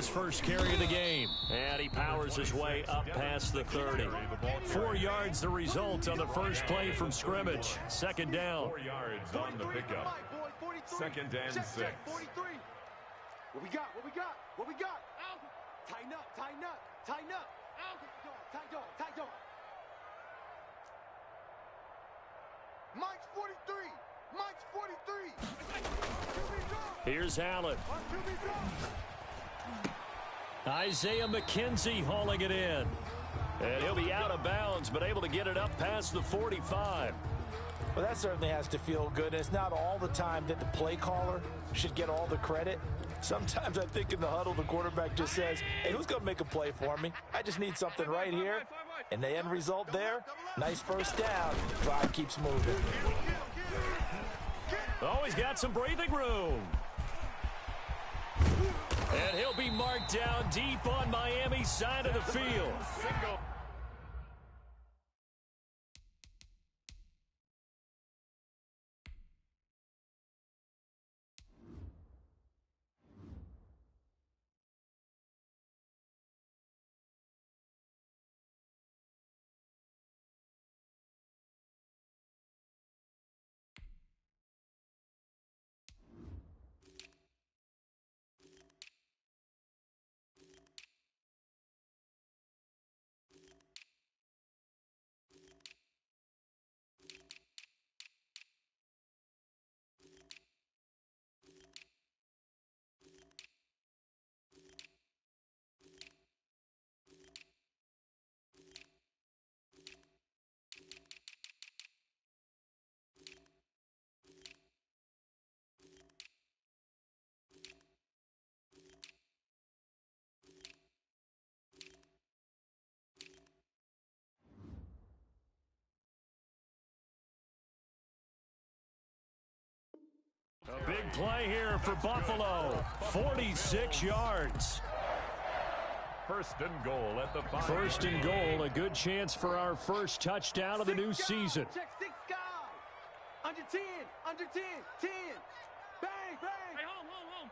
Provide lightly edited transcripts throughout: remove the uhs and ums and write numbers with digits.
his first carry of the game. And he powers his way up past the 30. 4 yards the result on the first play from scrimmage. Second down. 4 yards on the pickup. Second and 6. What we got? What we got? What we got? Tighten up, tighten up, tighten up. Tight dog, tight dog. Mike's 43. Mike's 43. Here's Allen. Isaiah McKenzie hauling it in. And he'll be out of bounds, but able to get it up past the 45. Well, that certainly has to feel good. And it's not all the time that the play caller should get all the credit. Sometimes I think in the huddle, the quarterback just says, hey, who's going to make a play for me? I just need something right here. And the end result there, nice first down. Drive keeps moving. Oh, he's got some breathing room. And he'll be marked down deep on Miami's side of the field. A big play here for Buffalo. 46 yards. First and goal at the 5. First and goal, a good chance for our first touchdown of the new season. Check 6 guy. Under 10, under 10, 10. Bang, bang. Hey, home.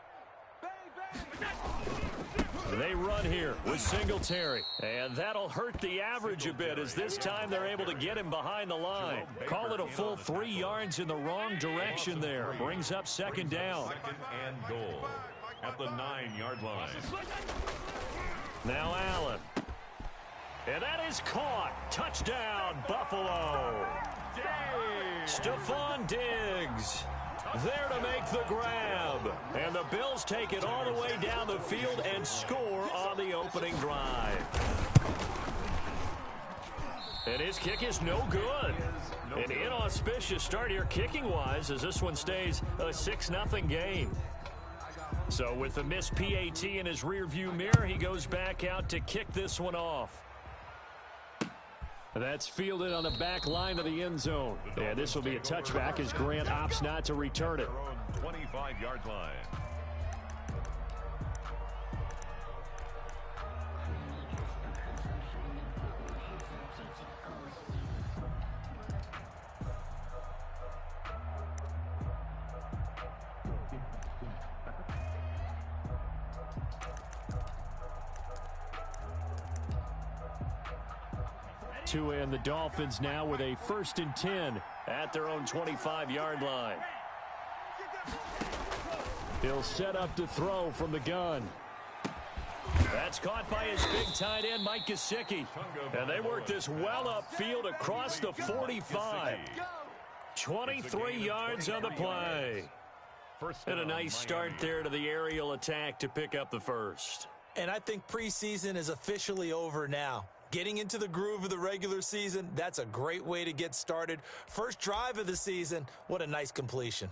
Bang, bang. They run here with Singletary. And that'll hurt the average a bit as this time they're able to get him behind the line. Call it a full 3 yards in the wrong direction there. Brings up second down. Second and goal at the 9-yard line. Now Allen. And that is caught. Touchdown, Buffalo. Stephon Diggs there to make the grab. And the Bills take it all the way down the field and score on the opening drive. And his kick is no good. An inauspicious start here kicking-wise as this one stays a 6-0 game. So with the missed PAT in his rearview mirror, he goes back out to kick this one off. That's fielded on the back line of the end zone. And this will be a touchback as Grant opts not to return it. 25-yard line. And the Dolphins now with a 1st and 10 at their own 25-yard line. He'll set up to throw from the gun. That's caught by his big tight end, Mike Gesicki. And they work this well upfield across the 45. 23 yards on the play. And a nice start there to the aerial attack to pick up the first. And I think preseason is officially over now. Getting into the groove of the regular season, that's a great way to get started. First drive of the season, what a nice completion.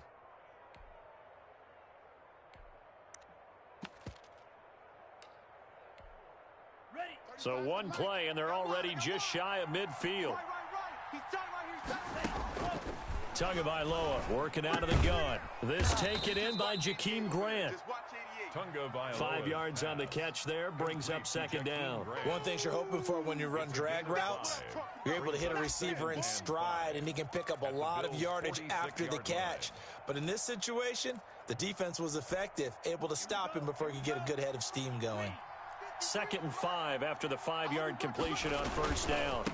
So one play, and they're already just shy of midfield. Tagovailoa working out of the gun. This taken in by Jakeem Grant. 5 yards on the catch there, brings up second down. One thing you're hoping for when you run drag routes, you're able to hit a receiver in stride, and he can pick up a lot of yardage after the catch. But in this situation, The defense was effective, able to stop him before he could get a good head of steam going. 2nd and 5 after the 5-yard completion on first down.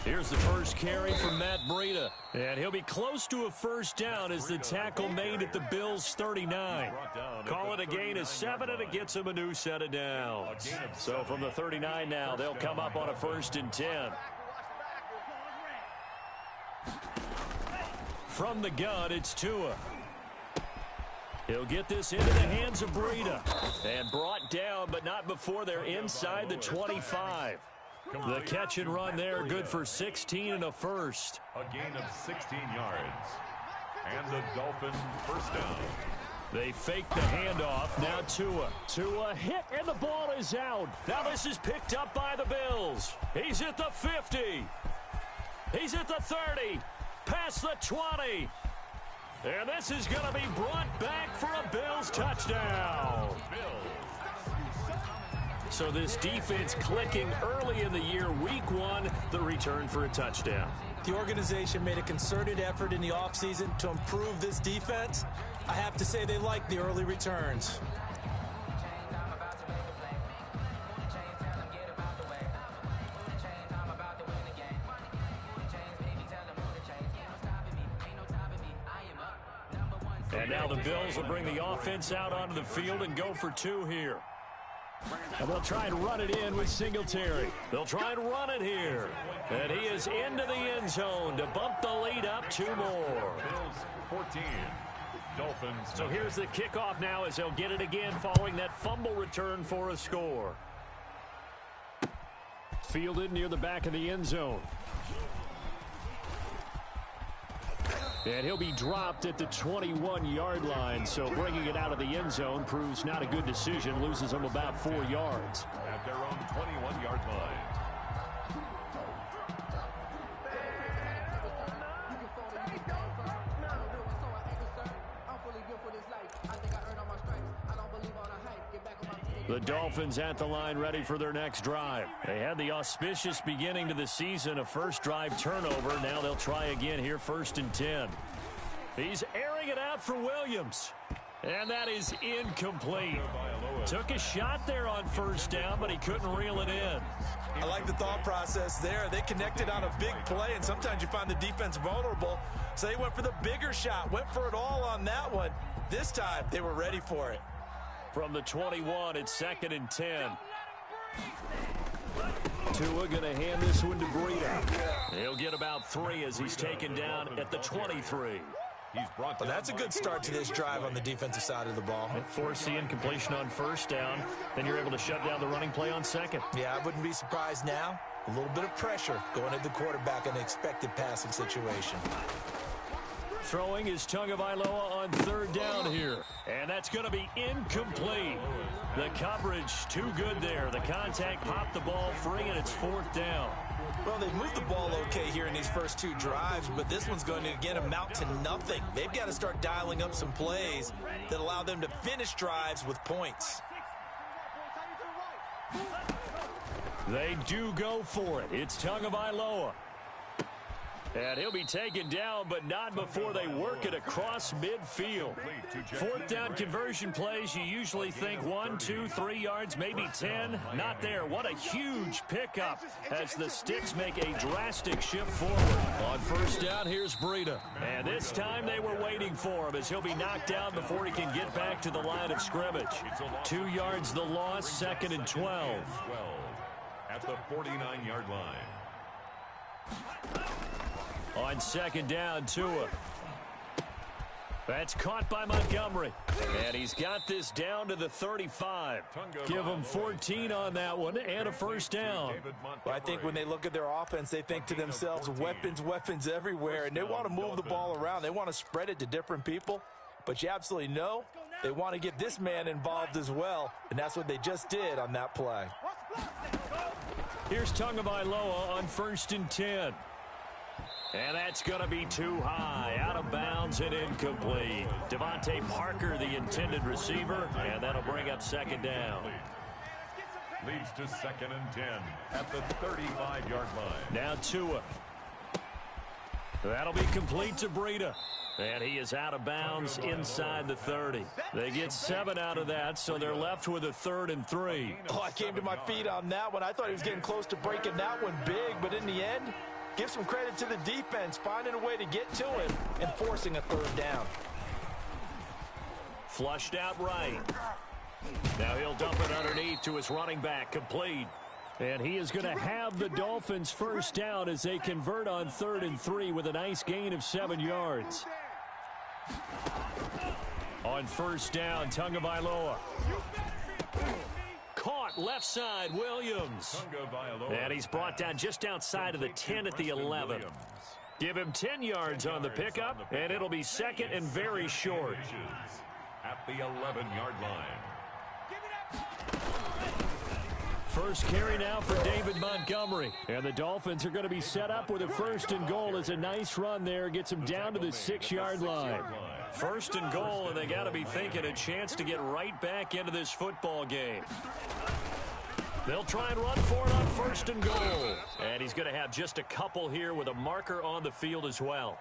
Here's the first carry from Matt Breida. And he'll be close to a first down as the tackle made at the Bills' 39. Call it a gain of 7, and it gets him a new set of downs. So from the 39 now, they'll come up on a 1st and 10. From the gun, it's Tua. He'll get this into the hands of Breida. And brought down, but not before they're inside the 25. The catch and run there, good for 16 and a first. A gain of 16 yards. And the Dolphins first down. They fake the handoff. Now Tua. Tua hit, and the ball is out. Now this is picked up by the Bills. He's at the 50. He's at the 30. Past the 20. And this is going to be brought back for a Bills touchdown. So this defense clicking early in the year, week 1, the return for a touchdown. The organization made a concerted effort in the offseason to improve this defense. I have to say they like the early returns. And now the Bills will bring the offense out onto the field and go for 2 here. And they'll try and run it in with Singletary. They'll try and run it here. And he is into the end zone to bump the lead up 2 more. Bills 14. Dolphins. So here's the kickoff now as they'll get it again following that fumble return for a score. Fielded near the back of the end zone. And he'll be dropped at the 21-yard line, so bringing it out of the end zone proves not a good decision, loses him about 4 yards. At their own 21-yard line. The Dolphins at the line ready for their next drive. They had the auspicious beginning to the season, a first drive turnover. Now they'll try again here, 1st and 10. He's airing it out for Williams. And that is incomplete. Took a shot there on first down, but he couldn't reel it in. I like the thought process there. They connected on a big play, and sometimes you find the defense vulnerable. So they went for the bigger shot, went for it all on that one. This time, they were ready for it. From the 21, it's 2nd and 10. Tua going to hand this one to Breida. He'll get about 3 as he's taken down at the 23. Well, that's a good start to this drive on the defensive side of the ball. And force the incompletion on first down. Then you're able to shut down the running play on 2nd. Yeah, I wouldn't be surprised now. A little bit of pressure going at the quarterback in an expected passing situation. Throwing is Tagovailoa on 3rd down here. And that's going to be incomplete. The coverage too good there. The contact popped the ball free, and it's 4th down. Well, they've moved the ball okay here in these first 2 drives, but this one's going to, again, amount to nothing. They've got to start dialing up some plays that allow them to finish drives with points. They do go for it. It's Tagovailoa. And he'll be taken down, but not before they work it across midfield. 4th down conversion plays, you usually think 1, 2, 3 yards, maybe 10. Not there. What a huge pickup as the Sticks make a drastic shift forward. On first down, here's Breida. And this time they were waiting for him as he'll be knocked down before he can get back to the line of scrimmage. 2 yards the loss, 2nd and 12. At the 49-yard line. On 2nd down, Tua. That's caught by Montgomery. And he's got this down to the 35. Give him 14 on that one and a first down. Well, I think when they look at their offense, they think to themselves, weapons, weapons everywhere, and they want to move the ball around. They want to spread it to different people. But you absolutely know they want to get this man involved as well, and that's what they just did on that play. Here's Tagovailoa on 1st and 10. And that's going to be too high, out of bounds and incomplete. Devontae Parker, the intended receiver, and that'll bring up 2nd down. Leads to 2nd and 10 at the 35-yard line. Now Tua. That'll be complete to Breida. And he is out of bounds inside the 30. They get 7 out of that, so they're left with a 3rd and 3. Oh, I came to my feet on that one. I thought he was getting close to breaking that one big, but in the end, give some credit to the defense, finding a way to get to him and forcing a 3rd down. Flushed out right. Now he'll dump it underneath to his running back, complete. And he is going to have the Dolphins' first down as they convert on 3rd and 3 with a nice gain of 7 yards. On first down, Tagovailoa. Caught left side, Williams. And he's brought down just outside of the 10 at the 11. Give him 10 yards on the pickup, and it'll be 2nd and very short. At the 11-yard line. First carry now for David Montgomery. And the Dolphins are going to be set up with a 1st and goal. As a nice run there gets them down to the 6-yard line. 1st and goal, and they got to be thinking a chance to get right back into this football game. They'll try and run for it on 1st and goal. And he's going to have just a couple here with a marker on the field as well.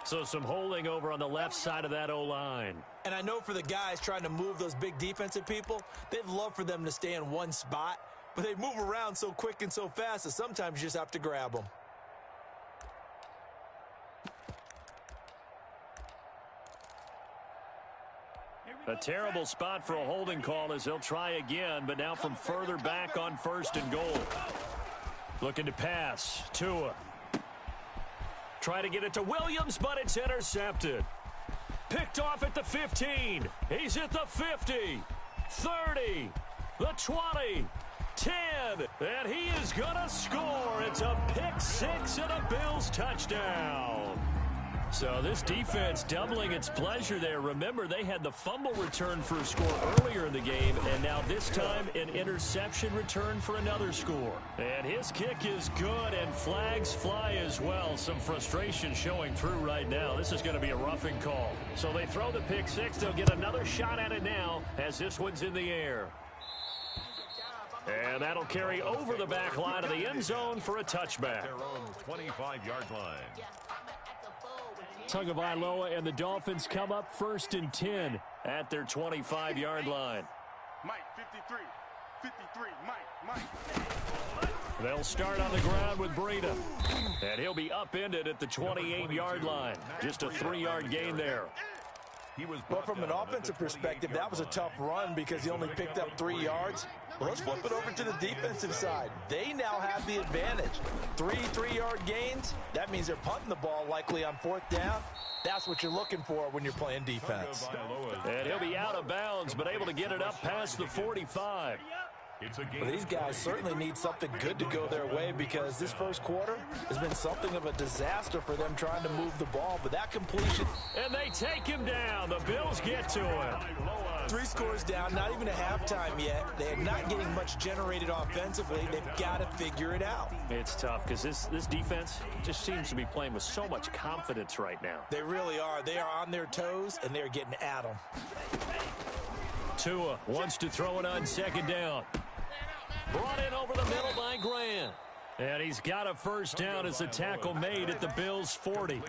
So some holding over on the left side of that O-line. And I know for the guys trying to move those big defensive people, they'd love for them to stay in one spot, but they move around so quick and so fast that sometimes you just have to grab them. A terrible spot for a holding call as they'll try again, but now from further back on 1st and goal. Looking to pass. Tua. Try to get it to Williams, but it's intercepted. Picked off at the 15. He's at the 50, 30, the 20, 10, and he is going to score. It's a pick 6 and a Bills touchdown. So this defense doubling its pleasure there. Remember, they had the fumble return for a score earlier in the game, and now this time an interception return for another score. And his kick is good, and flags fly as well. Some frustration showing through right now. This is going to be a roughing call. So they throw the pick 6. They'll get another shot at it now as this one's in the air. And that'll carry over the back line of the end zone for a touchback. Their own 25-yard line. Tagovailoa and the Dolphins come up 1st and 10 at their 25-yard line. Mike, 53, Mike. They'll start on the ground with Breida. And he'll be upended at the 28-yard line. Just a 3-yard gain there. But from an offensive perspective, that was a tough run because he only picked up 3 yards. Well, let's flip it over to the defensive side. They now have the advantage. 3 3-yard gains. That means they're punting the ball likely on 4th down. That's what you're looking for when you're playing defense. And he'll be out of bounds, but able to get it up past the 45. Well, these guys certainly need something good to go their way because this first quarter has been something of a disaster for them trying to move the ball. But that completion... And they take him down. The Bills get to him. 3 scores down, not even a halftime yet. They are not getting much generated offensively. They've got to figure it out. It's tough because this defense just seems to be playing with so much confidence right now. They really are. They are on their toes, and they're getting at them. Tua wants to throw it on 2nd down. Brought in over the middle by Grant. And he's got a first down as the tackle made at the Bills' 40.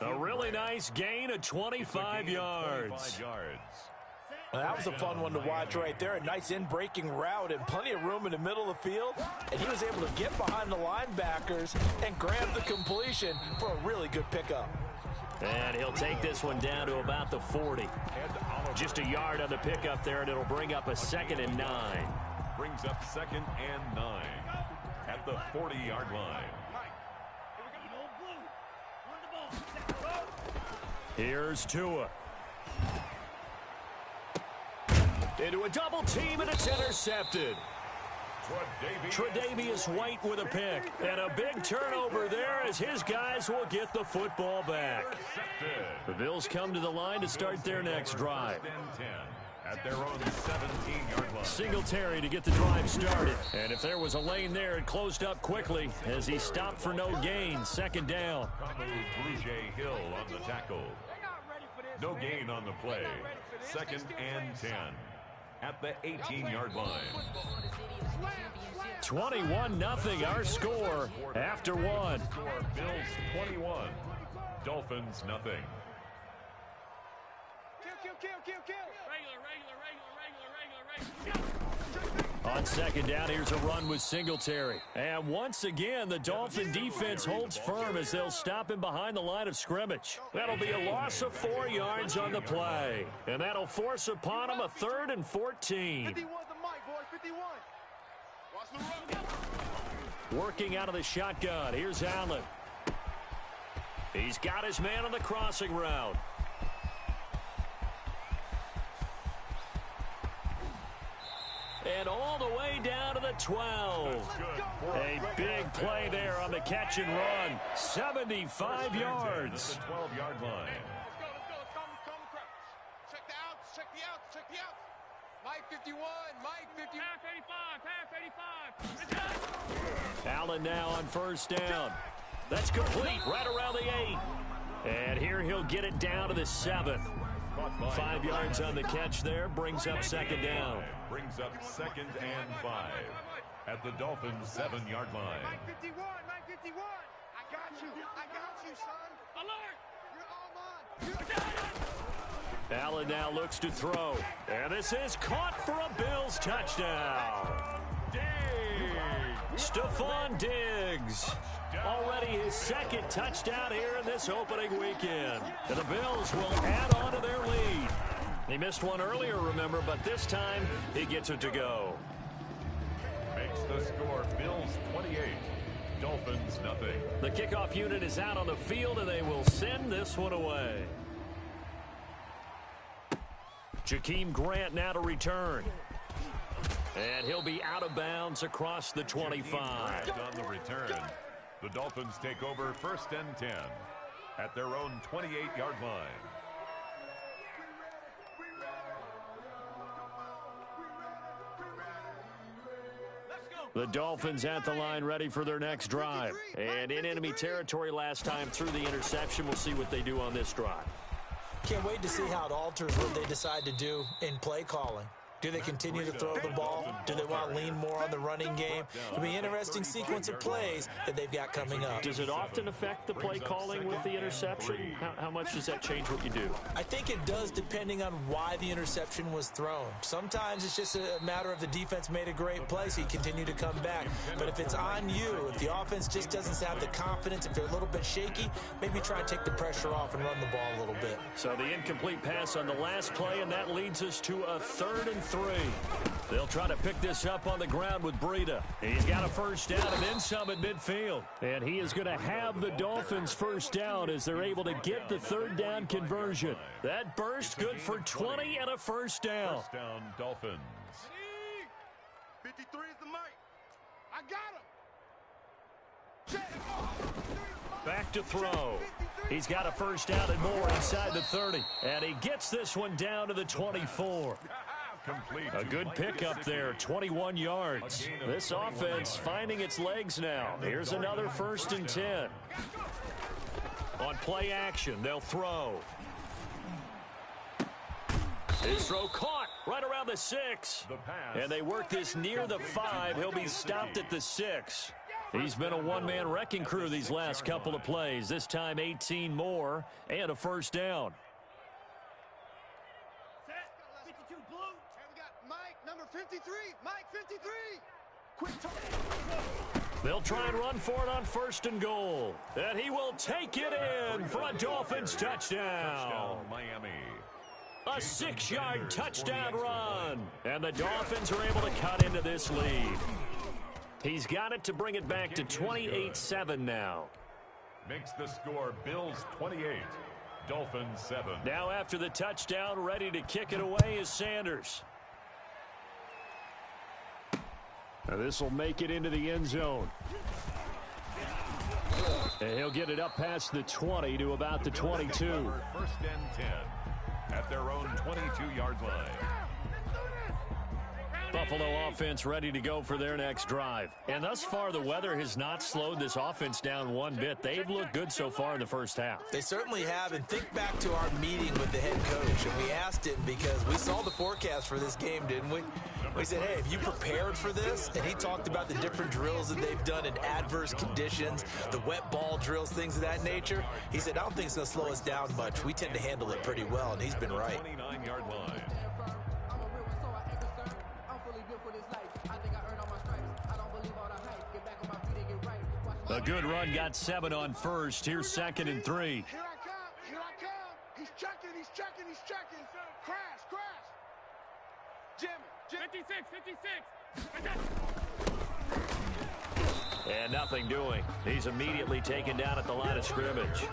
A really nice gain of 25 yards. Well, that was a fun one to watch right there. A nice in-breaking route and plenty of room in the middle of the field. And he was able to get behind the linebackers and grab the completion for a really good pickup. And he'll take this one down to about the 40. Just a yard on the pickup there, and it'll bring up a 2nd and 9. Brings up 2nd and 9 at the 40-yard line. Here's Tua. Into a double team, and it's intercepted. Tre'Davious White with a pick. And a big turnover there as his guys will get the football back. The Bills come to the line to start their next drive. At their own 17-yard line. Singletary to get the drive started. And if there was a lane there, it closed up quickly as he stopped for no gain. 2nd down. Hill on the tackle. No gain on the play. 2nd and 10. at the 18-yard line. 21-0 our score after one. Bills 21, Dolphins nothing. Kill. On second down, here's a run with Singletary. And once again, the Dolphin defense holds firm as they'll stop him behind the line of scrimmage. That'll be a loss of 4 yards on the play. And that'll force upon him a 3rd and 14. 51 the mic, boys, 51. Working out of the shotgun, here's Allen. He's got his man on the crossing route. And all the way down to the 12. A big play there on the catch and run. 75 yards. 12-yard line. Let's go. Check the outs. Mike 51, Mike 51. Pass 85. Allen now on first down. That's complete right around the 8. And here he'll get it down to the 7. 5 yards on the catch there, brings up second down. Brings up 2nd and 5 at the Dolphins' 7-yard line. Mike 51. I got you, son. Alert. You're all mine. Allen now looks to throw. And this is caught for a Bills touchdown. Stephon Diggs. Already his 2nd touchdown here in this opening weekend. And the Bills will add on to their lead. He missed one earlier, remember, but this time he gets it to go. Makes the score Bills 28, Dolphins nothing. The kickoff unit is out on the field, and they will send this one away. Jakeem Grant now to return. And he'll be out of bounds across the 25. On the return, the Dolphins take over 1st and 10 at their own 28-yard line. The Dolphins at the line ready for their next drive. And in enemy territory last time through the interception. We'll see what they do on this drive. Can't wait to see how it alters what they decide to do in play calling. Do they continue to throw the ball? Do they want to lean more on the running game? It'll be an interesting sequence of plays that they've got coming up. Does it often affect the play calling with the interception? How much does that change what you do? I think it does depending on why the interception was thrown. Sometimes it's just a matter of the defense made a great play, so you continue to come back. But if it's on you, if the offense just doesn't have the confidence, if they're a little bit shaky, maybe try and take the pressure off and run the ball a little bit. So the incomplete pass on the last play, and that leads us to a 3rd and 3. They'll try to pick this up on the ground with Breida. He's got a first down and then some at midfield. And he is going to have the Dolphins first down as they're able to get the 3rd down conversion. That burst good for 20 and a first down. First down, Dolphins. 53 is the mic. I got him. Back to throw. He's got a first down and more inside the 30. And he gets this one down to the 24. A good pickup there, 21 yards. This offense finding its legs now. Here's another 1st and 10. On play action, they'll throw. His throw caught right around the 6. And they work this near the 5. He'll be stopped at the 6. He's been a one-man wrecking crew these last couple of plays. This time 18 more and a first down. Number 53, Mike 53. Quick turn. They'll try and run for it on 1st and goal. And he will take it in for a Dolphins touchdown. Miami. A 6-yard touchdown run. And the Dolphins are able to cut into this lead. He's got it to bring it back to 28-7 now. Makes the score Bills 28, Dolphins 7. Now after the touchdown, ready to kick it away is Sanders. Now this will make it into the end zone. And he'll get it up past the 20 to about the 22. 1st and 10 at their own 22-yard line. Buffalo offense ready to go for their next drive. And thus far, the weather has not slowed this offense down one bit. They've looked good so far in the first half. They certainly have. And think back to our meeting with the head coach. And we asked him because we saw the forecast for this game, didn't we? We said, hey, have you prepared for this? And he talked about the different drills that they've done in adverse conditions, the wet ball drills, things of that nature. He said, I don't think it's going to slow us down much. We tend to handle it pretty well, and he's been right. 29-yard line. A good run got 7 on first. Here's 2nd and 3. Here I come. Here I come. He's checking. He's checking. He's checking. Crash. Crash. Jimmy. 56. And nothing doing. He's immediately taken down at the line of scrimmage.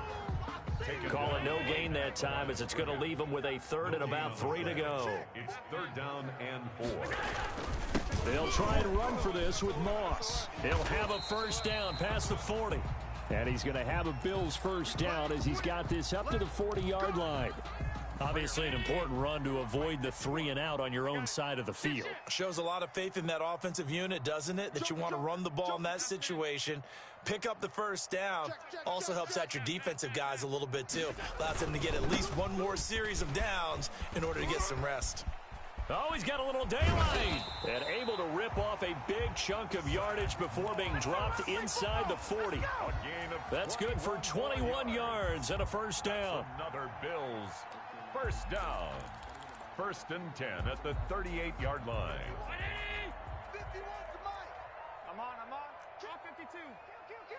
Call it no gain that time as it's going to leave him with a 3rd and about 3 to go. It's 3rd down and 4. They'll try and run for this with Moss. He'll have a first down past the 40. And he's going to have a Bills first down as he's got this up to the 40-yard line. Obviously an important run to avoid the 3 and out on your own side of the field. Shows a lot of faith in that offensive unit, doesn't it? That you want to run the ball in that situation, pick up the first down. Also helps out your defensive guys a little bit too. Allows them to get at least one more series of downs in order to get some rest. Oh, he's got a little daylight. And able to rip off a big chunk of yardage before being dropped inside the 40. That's good for 21 yards and a first down. Another Bills first down. 1st and 10 at the 38-yard line. 51 to Mike. I'm on. Drop 52. Kill.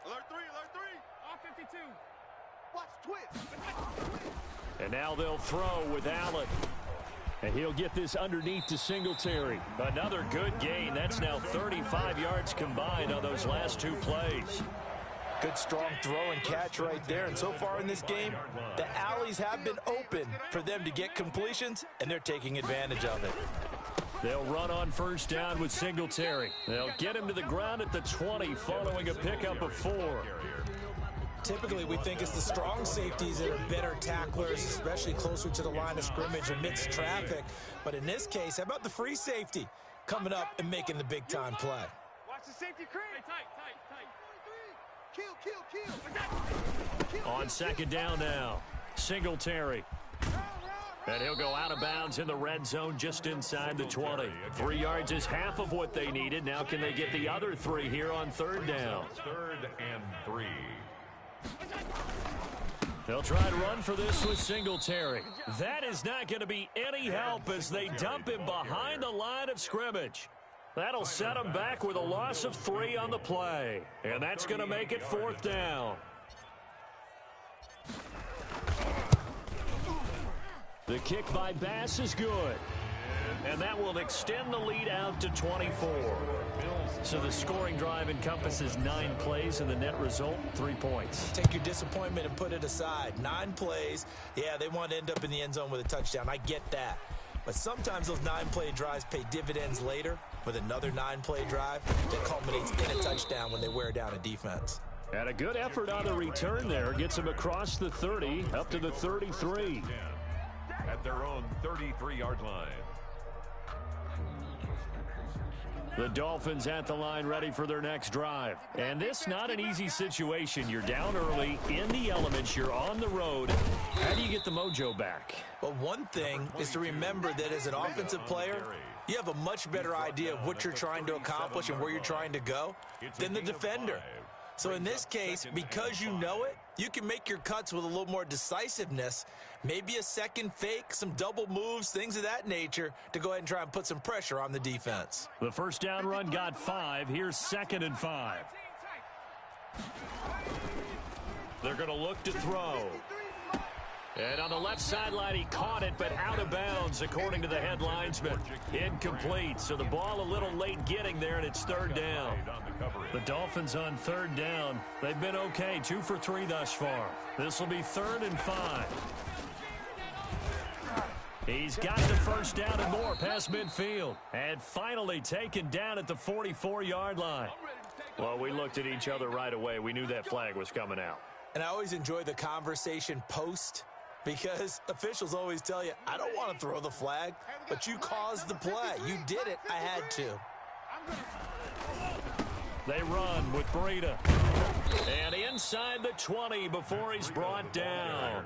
Alert 3. Off 52. Watch twist. And now they'll throw with Allen. And he'll get this underneath to Singletary. Another good gain. That's now 35 yards combined on those last 2 plays. Good strong throw and catch right there. And so far in this game, the alleys have been open for them to get completions, and they're taking advantage of it. They'll run on first down with Singletary. They'll get him to the ground at the 20 following a pickup of 4. Typically, we think it's the strong safeties that are better tacklers, especially closer to the line of scrimmage amidst traffic. But in this case, how about the free safety coming up and making the big-time play? Watch the safety creep. Tight. Kill. On 2nd down now, Singletary. And he'll go out of bounds in the red zone just inside the 20. 3 yards is half of what they needed. Now can they get the other 3 here on 3rd down? 3rd and 3. They'll try to run for this with Singletary. That is not going to be any help as they dump him behind the line of scrimmage. That'll set him back with a loss of 3 on the play. And that's going to make it 4th down. The kick by Bass is good. And that will extend the lead out to 24. So the scoring drive encompasses 9 plays, and the net result, 3 points. Take your disappointment and put it aside. 9 plays. Yeah, they want to end up in the end zone with a touchdown. I get that. But sometimes those 9-play drives pay dividends later with another 9-play drive that culminates in a touchdown when they wear down a defense. And a good effort on the return there. Gets him across the 30, up to the 33. At their own 33-yard line. The Dolphins at the line ready for their next drive. And this not an easy situation. You're down early, in the elements, you're on the road. How do you get the mojo back? Well, one thing is to remember that as an offensive player, you have a much better idea of what you're trying to accomplish and where you're trying to go than the defender. So in this case, because you know it, you can make your cuts with a little more decisiveness, maybe a second fake, some double moves, things of that nature to go ahead and try and put some pressure on the defense. The first down run got 5. Here's 2nd and 5. They're going to look to throw. And on the left sideline, he caught it, but out of bounds, according to the head linesman. Incomplete, so the ball a little late getting there, and it's 3rd down. The Dolphins on 3rd down. They've been okay, 2 for 3 thus far. This will be 3rd and 5. He's got the first down and more past midfield. And finally taken down at the 44-yard line. Well, we looked at each other right away. We knew that flag was coming out. And I always enjoy the conversation post. Because officials always tell you, I don't want to throw the flag, but you caused the play. You did it. I had to. They run with Breida. And inside the 20 before he's brought down.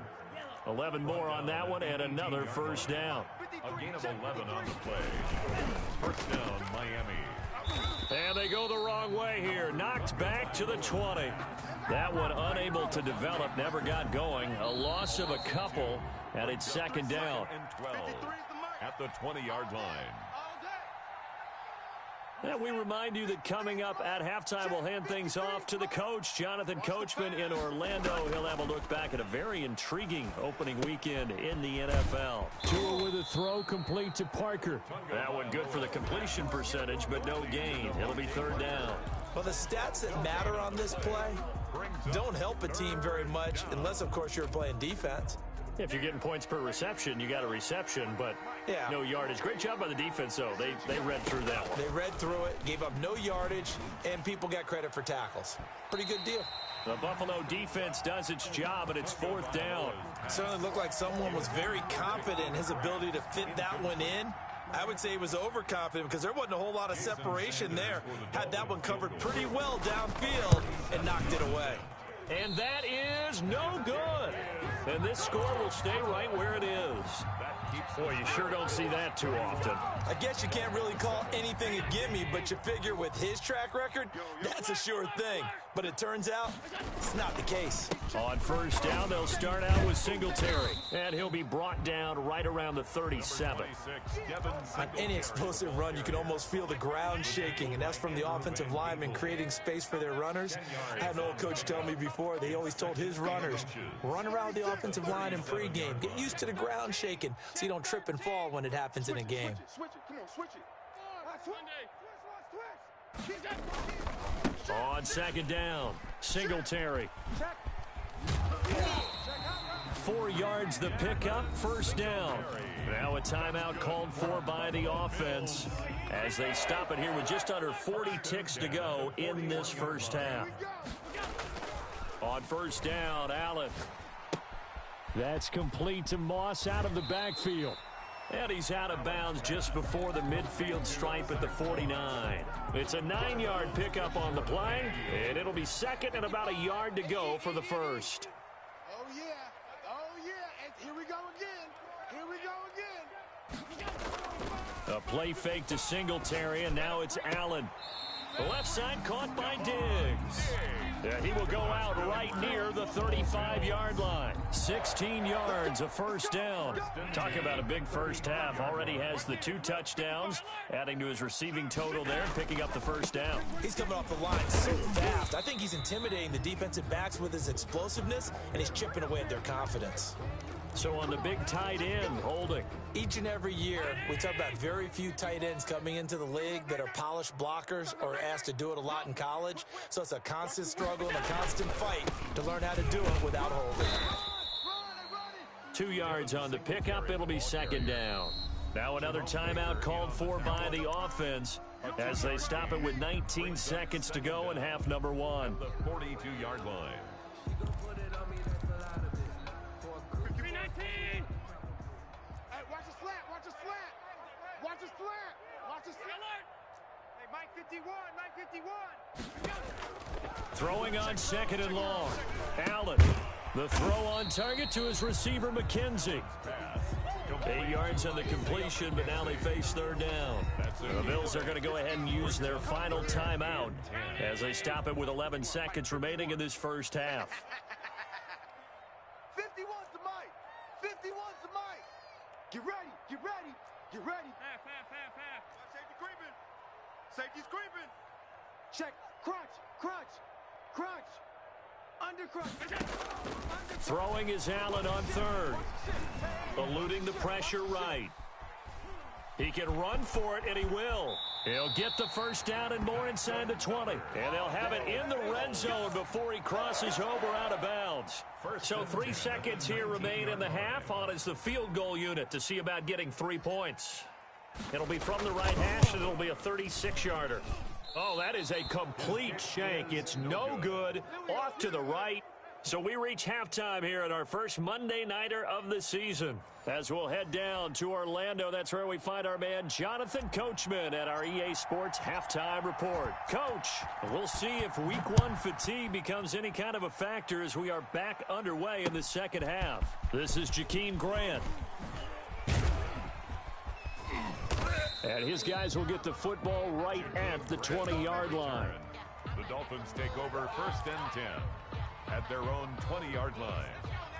11 more on that one and another first down. A gain of 11 on the play. First down, Miami. And they go the wrong way here. Knocked back to the 20. That one unable to develop, never got going. A loss of a couple, and it's second down. And 12 at the 20-yard line. And we remind you that coming up at halftime, we'll hand things off to the coach, Jonathan Coachman in Orlando. He'll have a look back at a very intriguing opening weekend in the NFL. Tua with a throw complete to Parker. That one good for the completion percentage, but no gain. It'll be third down. Well, the stats that matter on this play don't help a team very much unless, of course, you're playing defense. If you're getting points per reception, you got a reception, but no yardage. Great job by the defense, though. They read through that one. They read through it, gave up no yardage, and people got credit for tackles. Pretty good deal. The Buffalo defense does its job, and it's fourth down. Certainly looked like someone was very confident in his ability to fit that one in. I would say he was overconfident because there wasn't a whole lot of separation there. Had that one covered pretty well downfield and knocked it away. And that is no good. And this score will stay right where it is. Boy, you sure don't see that too often. I guess you can't really call anything a gimme, but you figure with his track record, that's a sure thing. But it turns out it's not the case. On first down, they'll start out with Singletary. And he'll be brought down right around the 37. On any explosive run, you can almost feel the ground shaking, and that's from the offensive linemen creating space for their runners. I had an old coach tell me before, they always told his runners, run around the offensive line in pregame. Get used to the ground shaking so you don't trip and fall when it happens in a game. Switch it. Come on, switch it. On second down, Singletary. 4 yards the pickup, first down. Now a timeout called for by the offense as they stop it here with just under 40 ticks to go in this first half. On first down, Allen. That's complete to Moss out of the backfield. And he's out of bounds just before the midfield stripe at the 49. It's a 9-yard pickup on the play, and it'll be second and about a yard to go for the first. Oh, yeah. And here we go again. A play fake to Singletary, and now it's Allen. The left side caught by Diggs. He will go out right near the 35-yard line. 16 yards, a first down. Talk about a big first half. Already has the 2 touchdowns, adding to his receiving total there, picking up the first down. He's coming off the line so fast. I think he's intimidating the defensive backs with his explosiveness, and he's chipping away at their confidence. So on the big tight end, holding. Each and every year, we talk about very few tight ends coming into the league that are polished blockers or asked to do it a lot in college. So it's a constant struggle and a constant fight to learn how to do it without holding. 2 yards on the pickup. It'll be second down. Now another timeout called for by the offense as they stop it with 19 seconds to go in half number 1. The 42-yard line. Watch the slant. Hey, Mike 51. Throwing on second and long. Allen. The throw on target to his receiver, McKenzie. 8 yards on the completion, but now they face third down. The Bills are going to go ahead and use their final timeout as they stop it with 11 seconds remaining in this first half. 51's the Mike. 51's the Mike. Get ready. Half. Safety's creeping. Check. Crunch. Under crunch. Throwing is Allen on third. Eluding the pressure right. He can run for it, and he will. He'll get the first down and more inside the 20. And they'll have it in the red zone before he crosses over out of bounds. So 3 seconds here remain in the half. On is the field goal unit to see about getting 3 points. It'll be from the right hash, and it'll be a 36-yarder. Oh, that is a complete shank. It's no good. Off to the right. So we reach halftime here at our first Monday Nighter of the season. As we'll head down to Orlando, that's where we find our man Jonathan Coachman at our EA Sports Halftime Report. Coach, we'll see if Week 1 fatigue becomes any kind of a factor as we are back underway in the second half. This is Jakeem Grant. And his guys will get the football right at the 20-yard line. The Dolphins take over 1st and 10 at their own 20-yard line.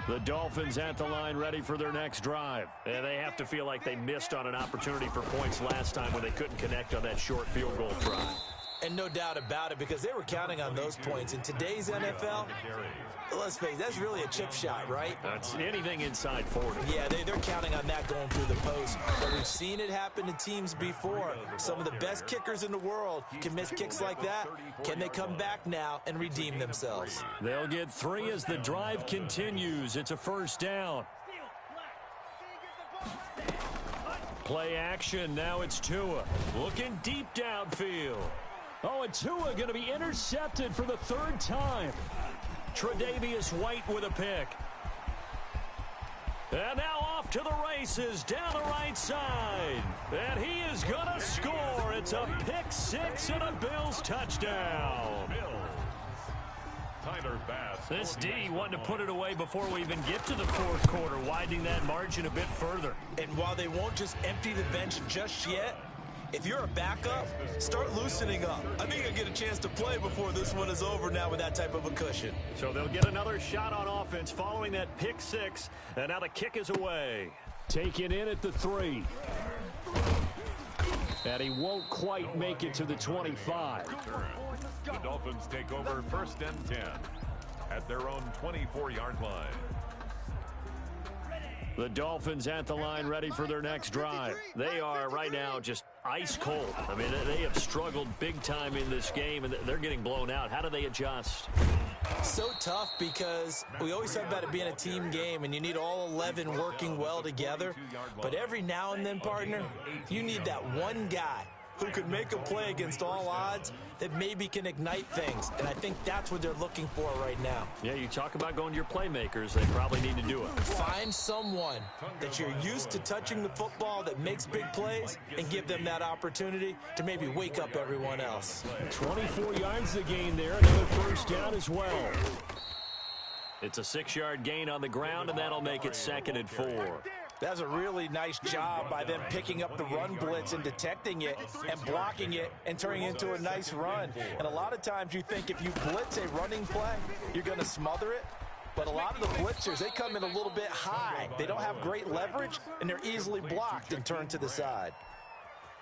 The Dolphins at the line ready for their next drive. And they have to feel like they missed on an opportunity for points last time when they couldn't connect on that short field goal try. And no doubt about it, because they were counting on those points. In today's NFL, let's face it, that's really a chip shot, right? That's anything inside 40. Yeah, they're counting on that going through the post. But we've seen it happen to teams before. Some of the best kickers in the world can miss kicks like that. Can they come back now and redeem themselves? They'll get 3 as the drive continues. It's a first down. Play action. Now it's Tua. Looking deep downfield. Oh, and Tua going to be intercepted for the 3rd time. Tre'Davious White with a pick. And now off to the races down the right side. And he is going to score. It's a pick 6 and a Bills touchdown. This D wanted to put it away before we even get to the 4th quarter, widening that margin a bit further. And while they won't just empty the bench just yet, if you're a backup, start loosening up. I think you'll get a chance to play before this one is over now with that type of a cushion. So they'll get another shot on offense following that pick 6, and now the kick is away. Taken in at the 3. And he won't quite make it to the 25. The Dolphins take over 1st and 10 at their own 24-yard line. The Dolphins at the line ready for their next drive. They are right now just ice cold. I mean, they have struggled big time in this game, and they're getting blown out. How do they adjust? So tough, because we always talk about it being a team game, and you need all 11 working well together. But every now and then, partner, you need that one guy who could make a play against all odds that maybe can ignite things. And I think that's what they're looking for right now. Yeah, you talk about going to your playmakers. They probably need to do it. Find someone that you're used to touching the football that makes big plays and give them that opportunity to maybe wake up everyone else. 24 yards to gain there. Another first down as well. It's a 6-yard gain on the ground, and that'll make it 2nd and 4. That's a really nice job by them picking up the run blitz and detecting it and blocking it and turning it into a nice run. And a lot of times you think if you blitz a running play, you're going to smother it. But a lot of the blitzers, they come in a little bit high. They don't have great leverage, and they're easily blocked and turned to the side.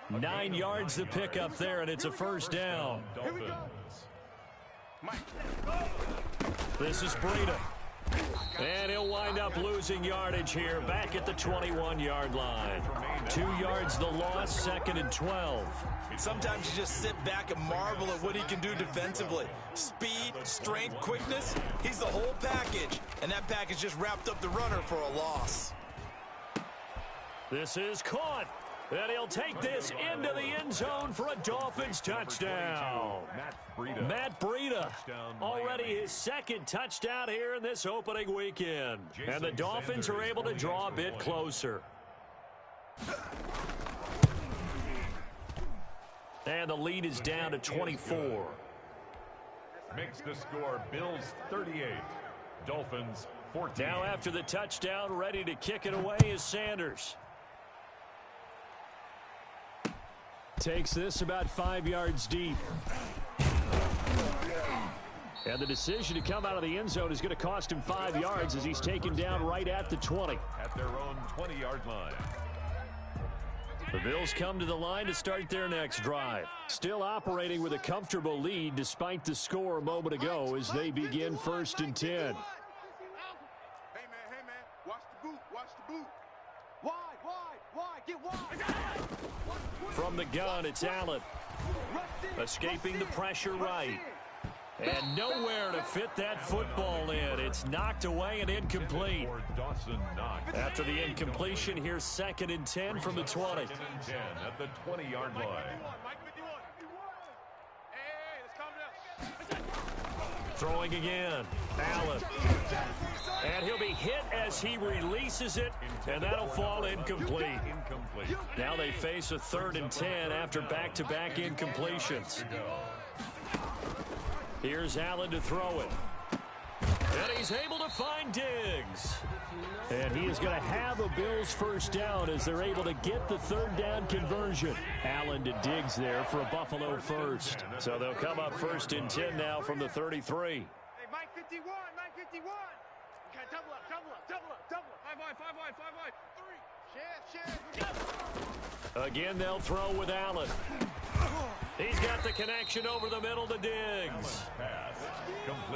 9 yards to pick up there, and it's a first down. This is Breida. And he'll wind up losing yardage here, back at the 21-yard line. 2 yards the loss, 2nd and 12. Sometimes you just sit back and marvel at what he can do defensively. Speed, strength, quickness, he's the whole package. And that package just wrapped up the runner for a loss. This is caught. And he'll take this into the end zone for a Dolphins touchdown. Matt Breida, already his 2nd touchdown here in this opening weekend. And the Dolphins are able to draw a bit closer. And the lead is down to 24. Makes the score Bills 38, Dolphins 14. Now after the touchdown, ready to kick it away is Sanders. Takes this about 5 yards deep. And the decision to come out of the end zone is going to cost him 5 yards as he's taken down right at the 20. At their own 20-yard line. The Bills come to the line to start their next drive. Still operating with a comfortable lead despite the score a moment ago as they begin 1st and 10. Hey, man, watch the boot. Wide, get wide. From the gun, it's Allen. Escaping the pressure right. And nowhere to fit that football in. It's knocked away and incomplete. After the incompletion, here's 2nd and 10 from the 20. 2nd and 10 at the 20-yard line. Throwing again. Allen. And he'll be hit as he releases it, and that'll fall incomplete. Now they face a 3rd and 10 after back-to-back incompletions. Here's Allen to throw it. And he's able to find Diggs. And he is going to have a Bills first down as they're able to get the 3rd down conversion. Allen to Diggs there for a Buffalo first. So they'll come up 1st and 10 now from the 33. Hey, Mike 51, Mike 51. Okay, double up. 5 wide. 3. Shift. Again, they'll throw with Allen. He's got the connection over the middle to Diggs.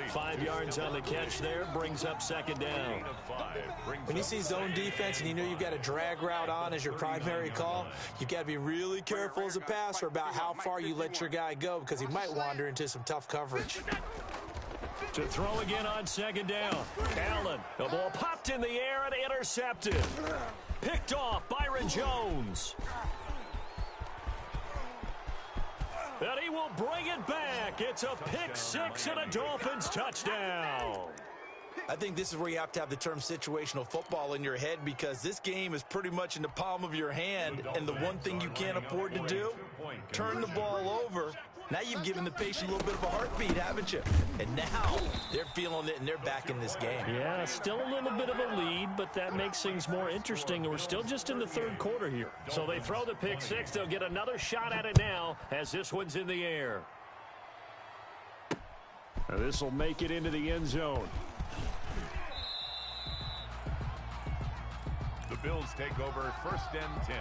5 yards on the catch there, brings up 2nd down. When you see zone defense and you know you've got a drag route on as your primary call, you've got to be really careful as a passer about how far you let your guy go because he might wander into some tough coverage. To throw again on 2nd down. Allen, the ball popped in the air and intercepted. Picked off Byron Jones. And he will bring it back. It's a pick 6 and a Dolphins touchdown. I think this is where you have to have the term situational football in your head because this game is pretty much in the palm of your hand, and the one thing you can't afford to do, turn the ball over. Now you've given the patient a little bit of a heartbeat, haven't you? And now they're feeling it, and they're back in this game. Yeah, still a little bit of a lead, but that makes things more interesting. We're still just in the 3rd quarter here. So they throw the pick 6. They'll get another shot at it now as this one's in the air. Now this will make it into the end zone. The Bills take over 1st and 10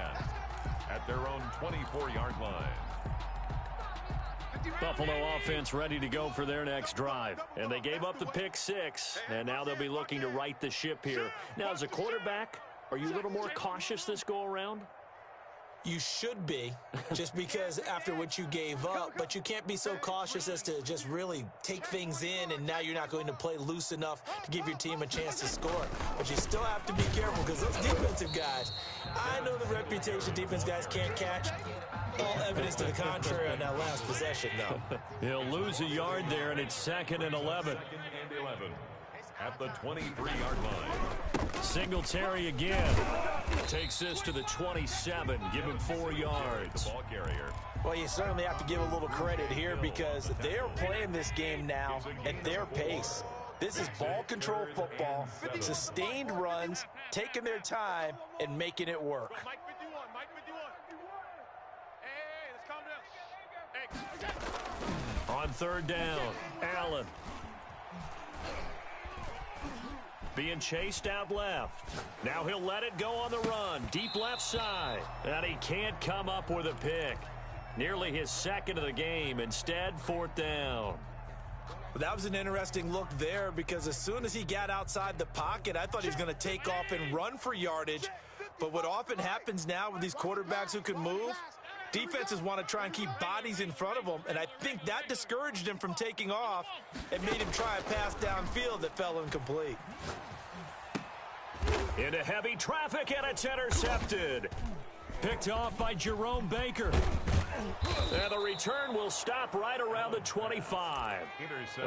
at their own 24-yard line. Buffalo offense ready to go for their next drive. And they gave up the pick 6, and now they'll be looking to right the ship here. Now, as a quarterback, are you a little more cautious this go-around? You should be, just because after what you gave up, but you can't be so cautious as to just really take things in, and now you're not going to play loose enough to give your team a chance to score. But you still have to be careful because those defensive guys, I know the reputation defense guys can't catch. All evidence to the contrary on that last possession, though. He'll lose a yard there, and it's 2nd and 11. 2nd and 11 at the 23-yard line. Singletary again. Takes this to the 27. Give him 4 yards. Ball carrier. Well, you certainly have to give a little credit here because they're playing this game now at their pace. This is ball control football, sustained runs, taking their time, and making it work. Mike 51. Hey, let's calm down. On 3rd down, Allen. Being chased out left. Now he'll let it go on the run. Deep left side. And he can't come up with a pick. Nearly his 2nd of the game. Instead, 4th down. That was an interesting look there because as soon as he got outside the pocket, I thought he was going to take off and run for yardage. But what often happens now with these quarterbacks who can move, defenses want to try and keep bodies in front of them, and I think that discouraged him from taking off and made him try a pass downfield that fell incomplete. Into heavy traffic, and it's intercepted. Picked off by Jerome Baker. And the return will stop right around the 25.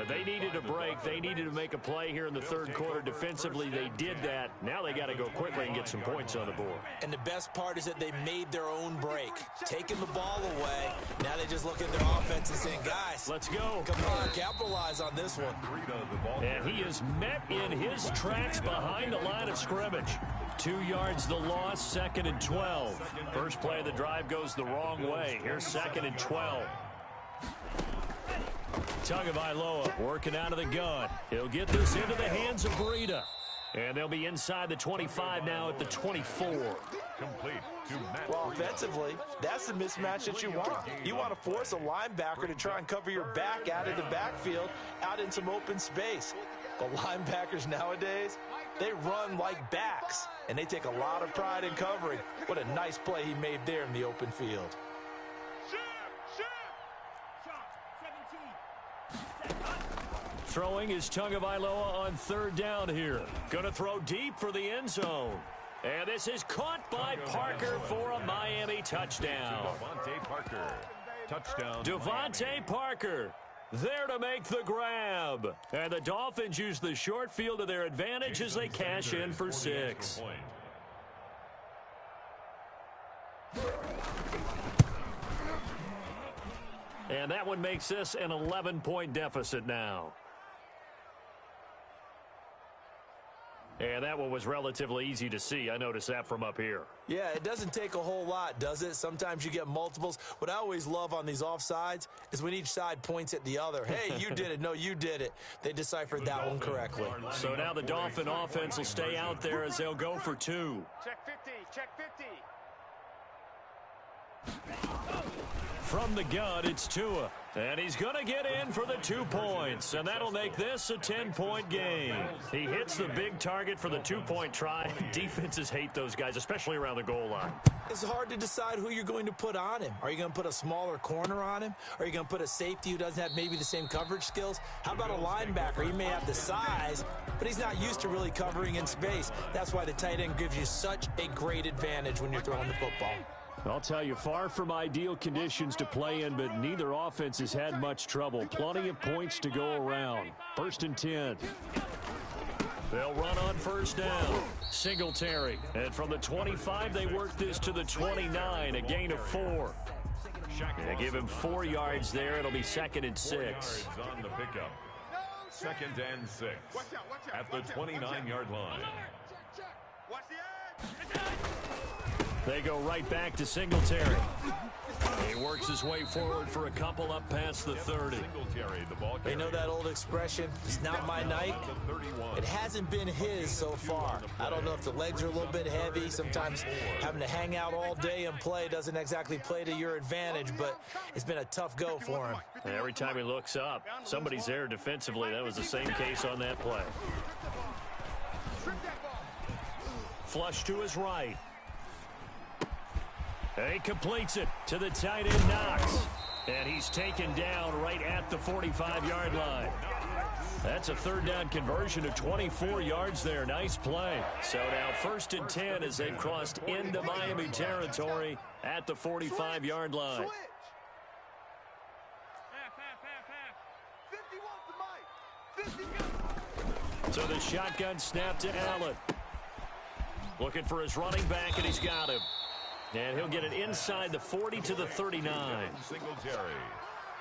They needed a break. They needed to make a play here in the 3rd quarter. Defensively, they did that. Now they got to go quickly and get some points on the board. And the best part is that they made their own break, taking the ball away. Now they just look at their offense and saying, guys, let's go. Come on, capitalize on this one. And he is met in his tracks behind the line of scrimmage. 2 yards the loss, 2nd and 12. First play of the drive goes the wrong way. Here's 2nd and 12. Tagovailoa working out of the gun. He'll get this into the hands of Breida. And they'll be inside the 25 now at the 24. Complete to Matt Well, Breida. offensively, that's the mismatch that you want. You want to force a linebacker to try and cover your back out of the backfield, out in some open space. But linebackers nowadays, they run like backs, and they take a lot of pride in covering. What a nice play he made there in the open field. Throwing is Tagovailoa on 3rd down here. Going to throw deep for the end zone. And this is caught by Parker for a Miami touchdown. Devontae Parker. Touchdown. Devontae Parker. There to make the grab. And the Dolphins use the short field to their advantage as they cash in for 6. And that one makes this an 11-point deficit now. And that one was relatively easy to see. I noticed that from up here. Yeah, it doesn't take a whole lot, does it? Sometimes you get multiples. What I always love on these offsides is when each side points at the other. Hey, you did it. No, you did it. They deciphered that one correctly. So now the Dolphin offense will stay out there as they'll go for 2. Check 50. Check 50. From the gun, it's Tua. And he's going to get in for the 2 points. And that'll make this a 10-point game. He hits the big target for the 2-point try. Defenses hate those guys, especially around the goal line. It's hard to decide who you're going to put on him. Are you going to put a smaller corner on him? Are you going to put a safety who doesn't have maybe the same coverage skills? How about a linebacker? He may have the size, but he's not used to really covering in space. That's why the tight end gives you such a great advantage when you're throwing the football. I'll tell you, far from ideal conditions to play in, but neither offense has had much trouble. Plenty of points to go around. 1st and 10. They'll run on 1st down. Singletary. And from the 25, they work this to the 29, a gain of 4. They give him 4 yards there. It'll be 2nd and 6. On the pickup. 2nd and 6 at the 29-yard line. Watch the edge. They go right back to Singletary. He works his way forward for a couple up past the 30. They know that old expression, it's not my night. It hasn't been his so far. I don't know if the legs are a little bit heavy. Sometimes having to hang out all day and play doesn't exactly play to your advantage, but it's been a tough go for him. And every time he looks up, somebody's there defensively. That was the same case on that play. Flush to his right. And he completes it to the tight end, Knox. And he's taken down right at the 45-yard line. That's a 3rd down conversion of 24 yards there. Nice play. So now 1st and 10 as they've crossed into Miami territory at the 45-yard line. 50 wants the mic. 50 So the shotgun snap to Allen. Looking for his running back, and he's got him. And he'll get it inside the 40 to the 39.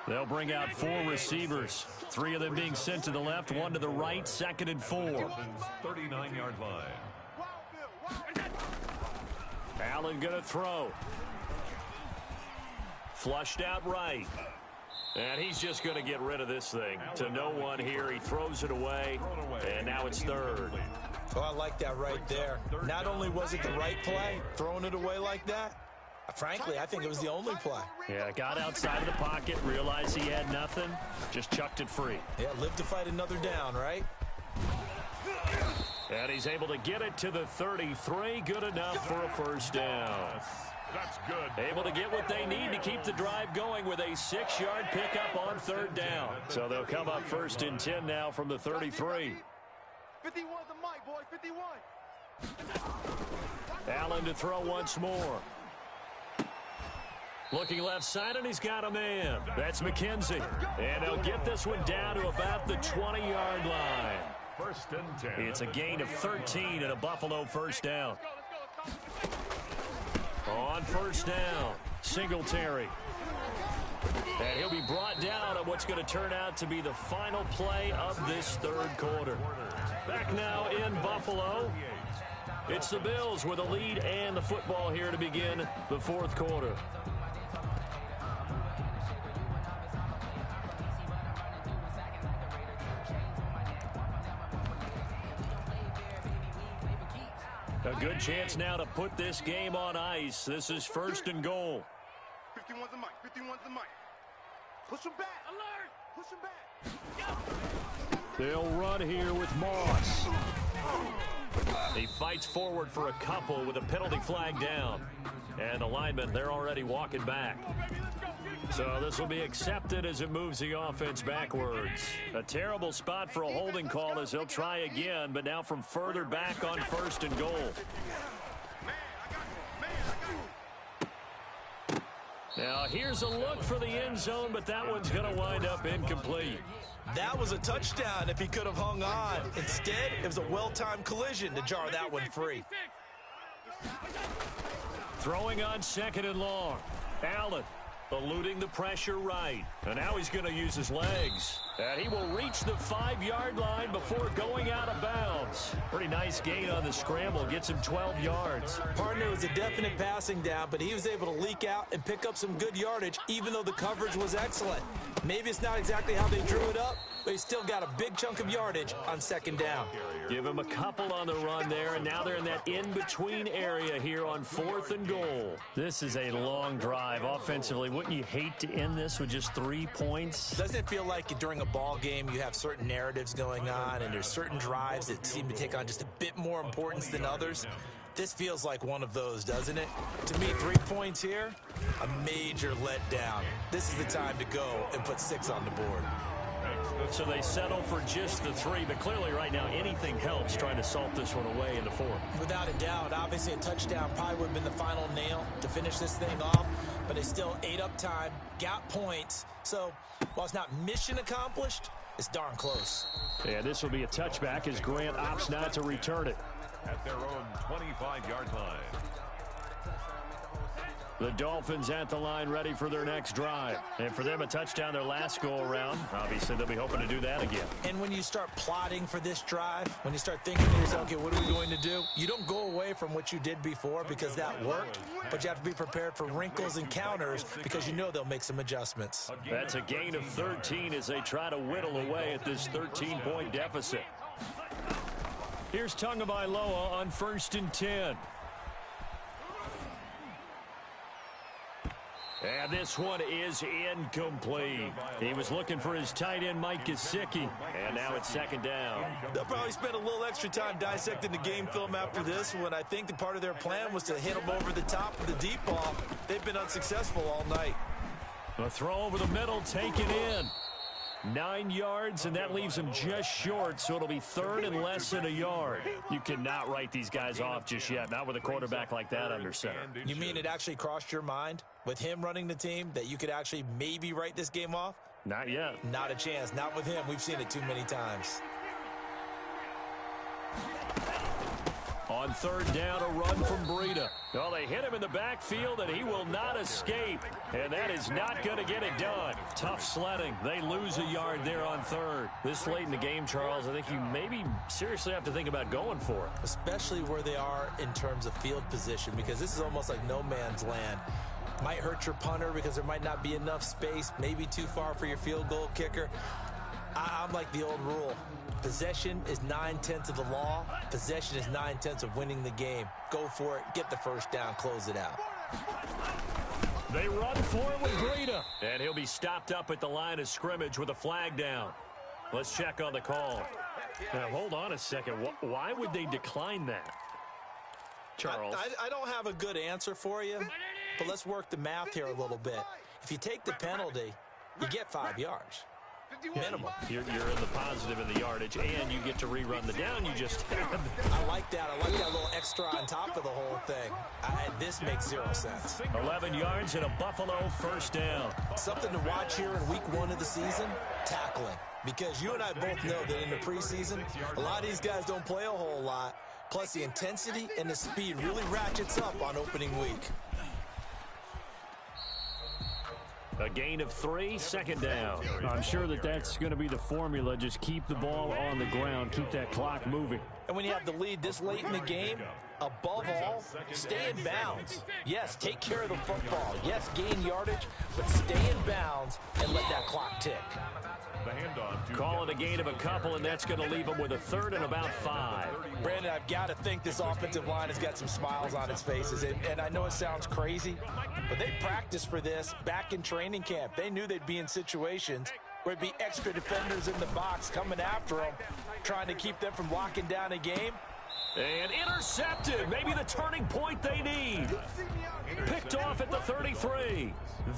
They'll bring out 4 receivers. 3 of them being sent to the left, 1 to the right, 2nd and 4. 39-yard line. Allen going to throw. Flushed out right. And he's just going to get rid of this thing. To no one here. He throws it away. And now it's 3rd. Oh, I like that right there. Not only was it the right play, throwing it away like that, frankly, I think it was the only play. Yeah, got outside of the pocket, realized he had nothing, just chucked it free. Yeah, live to fight another down, right? And he's able to get it to the 33. Good enough for a 1st down. That's good. Able to get what they need to keep the drive going with a 6-yard pickup on 3rd down. So they'll come up 1st and 10 now from the 33. 51 the mic, boy. 51. Allen to throw once more. Looking left side, and he's got a man. That's McKenzie. And he'll get this one down to about the 20-yard line. 1st and 10. It's a gain of 13 and a Buffalo 1st down. On 1st down, Singletary. And he'll be brought down on what's going to turn out to be the final play of this 3rd quarter. Back now in Buffalo. It's the Bills with a lead and the football here to begin the 4th quarter. A good chance now to put this game on ice. This is 1st and goal. 51's the mic. 51's the mic. Push him back. Alert. Push him back. They'll run here with Moss. He fights forward for a couple with a penalty flag down. And the linemen, they're already walking back. So this will be accepted as it moves the offense backwards. A terrible spot for a holding call as they'll try again, but now from further back on 1st and goal. Now here's a look for the end zone, but that one's going to wind up incomplete. That was a touchdown if he could have hung on. Instead, it was a well-timed collision to jar that one free. Throwing on 2nd and long. Allen eluding the pressure right. And now he's going to use his legs. And he will reach the 5-yard line before going out of bounds. Pretty nice gain on the scramble. Gets him 12 yards. Partner was a definite passing down, but he was able to leak out and pick up some good yardage, even though the coverage was excellent. Maybe it's not exactly how they drew it up, but he still got a big chunk of yardage on 2nd down. Give him a couple on the run there, and now they're in that in-between area here on 4th and goal. This is a long drive offensively. Wouldn't you hate to end this with just 3 points? Doesn't it feel like during a ball game you have certain narratives going on, and there's certain drives that seem to take on just a bit more importance than others? This feels like one of those, doesn't it? To me, 3 points here, a major letdown. This is the time to go and put 6 on the board. So they settle for just the 3, but clearly right now anything helps trying to salt this one away in the 4th. Without a doubt, obviously a touchdown probably would have been the final nail to finish this thing off, but they still ate up time, got points. So while it's not mission accomplished, it's darn close. Yeah, this will be a touchback as Grant opts not to return it. At their own 25-yard line. The Dolphins at the line ready for their next drive. And for them, a touchdown their last go-around. Obviously, they'll be hoping to do that again. And when you start plotting for this drive, when you start thinking to yourself, okay, what are we going to do? You don't go away from what you did before because that worked, but you have to be prepared for wrinkles and counters because you know they'll make some adjustments. That's a gain of 13 as they try to whittle away at this 13-point deficit. Here's Tagovailoa on 1st and 10. And this one is incomplete. He was looking for his tight end, Mike Gesicki. And now it's 2nd down. They'll probably spend a little extra time dissecting the game film after this one. I think the part of their plan was to hit him over the top of the deep ball. They've been unsuccessful all night. A throw over the middle, taken in. 9 yards, and that leaves him just short, so it'll be 3rd and less than a yard. You cannot write these guys off just yet, not with a quarterback like that under center. You mean it actually crossed your mind, with him running the team, that you could actually maybe write this game off? Not yet. Not a chance. Not with him. We've seen it too many times. On 3rd down, a run from Breida. Well, they hit him in the backfield, and he will not escape. And that is not going to get it done. Tough sledding. They lose a yard there on 3rd. This late in the game, Charles, I think you maybe seriously have to think about going for it. Especially where they are in terms of field position, because this is almost like no man's land. Might hurt your punter because there might not be enough space, maybe too far for your field goal kicker. I'm like the old rule. Possession is 9/10 of the law. Possession is 9/10 of winning the game. Go for it. Get the 1st down. Close it out. They run for it with Breida. And he'll be stopped up at the line of scrimmage with a flag down. Let's check on the call. Now, hold on a second. Why would they decline that? Charles? I don't have a good answer for you, but let's work the math here a little bit. If you take the penalty, you get 5 yards. Minimum. You're in the positive in the yardage, and you get to rerun the down you just had. I like that. I like that little extra on top of the whole thing. This makes 0 sense. 11 yards and a Buffalo 1st down. Something to watch here in week 1 of the season, tackling. Because you and I both know that in the preseason, a lot of these guys don't play a whole lot. Plus, the intensity and the speed really ratchets up on opening week. A gain of 3, 2nd down. I'm sure that's going to be the formula. Just keep the ball on the ground. Keep that clock moving. And when you have the lead this late in the game, above all, stay in bounds. Yes, take care of the football. Yes, gain yardage, but stay in bounds and let that clock tick. Call it a gain of a couple, and that's going to leave them with a 3rd and about 5. Brandon, I've got to think this offensive line has got some smiles on its faces. And I know it sounds crazy, but they practiced for this back in training camp. They knew they'd be in situations where it'd be extra defenders in the box coming after them, trying to keep them from locking down a game. And intercepted. Maybe the turning point they need. Picked off at the 33.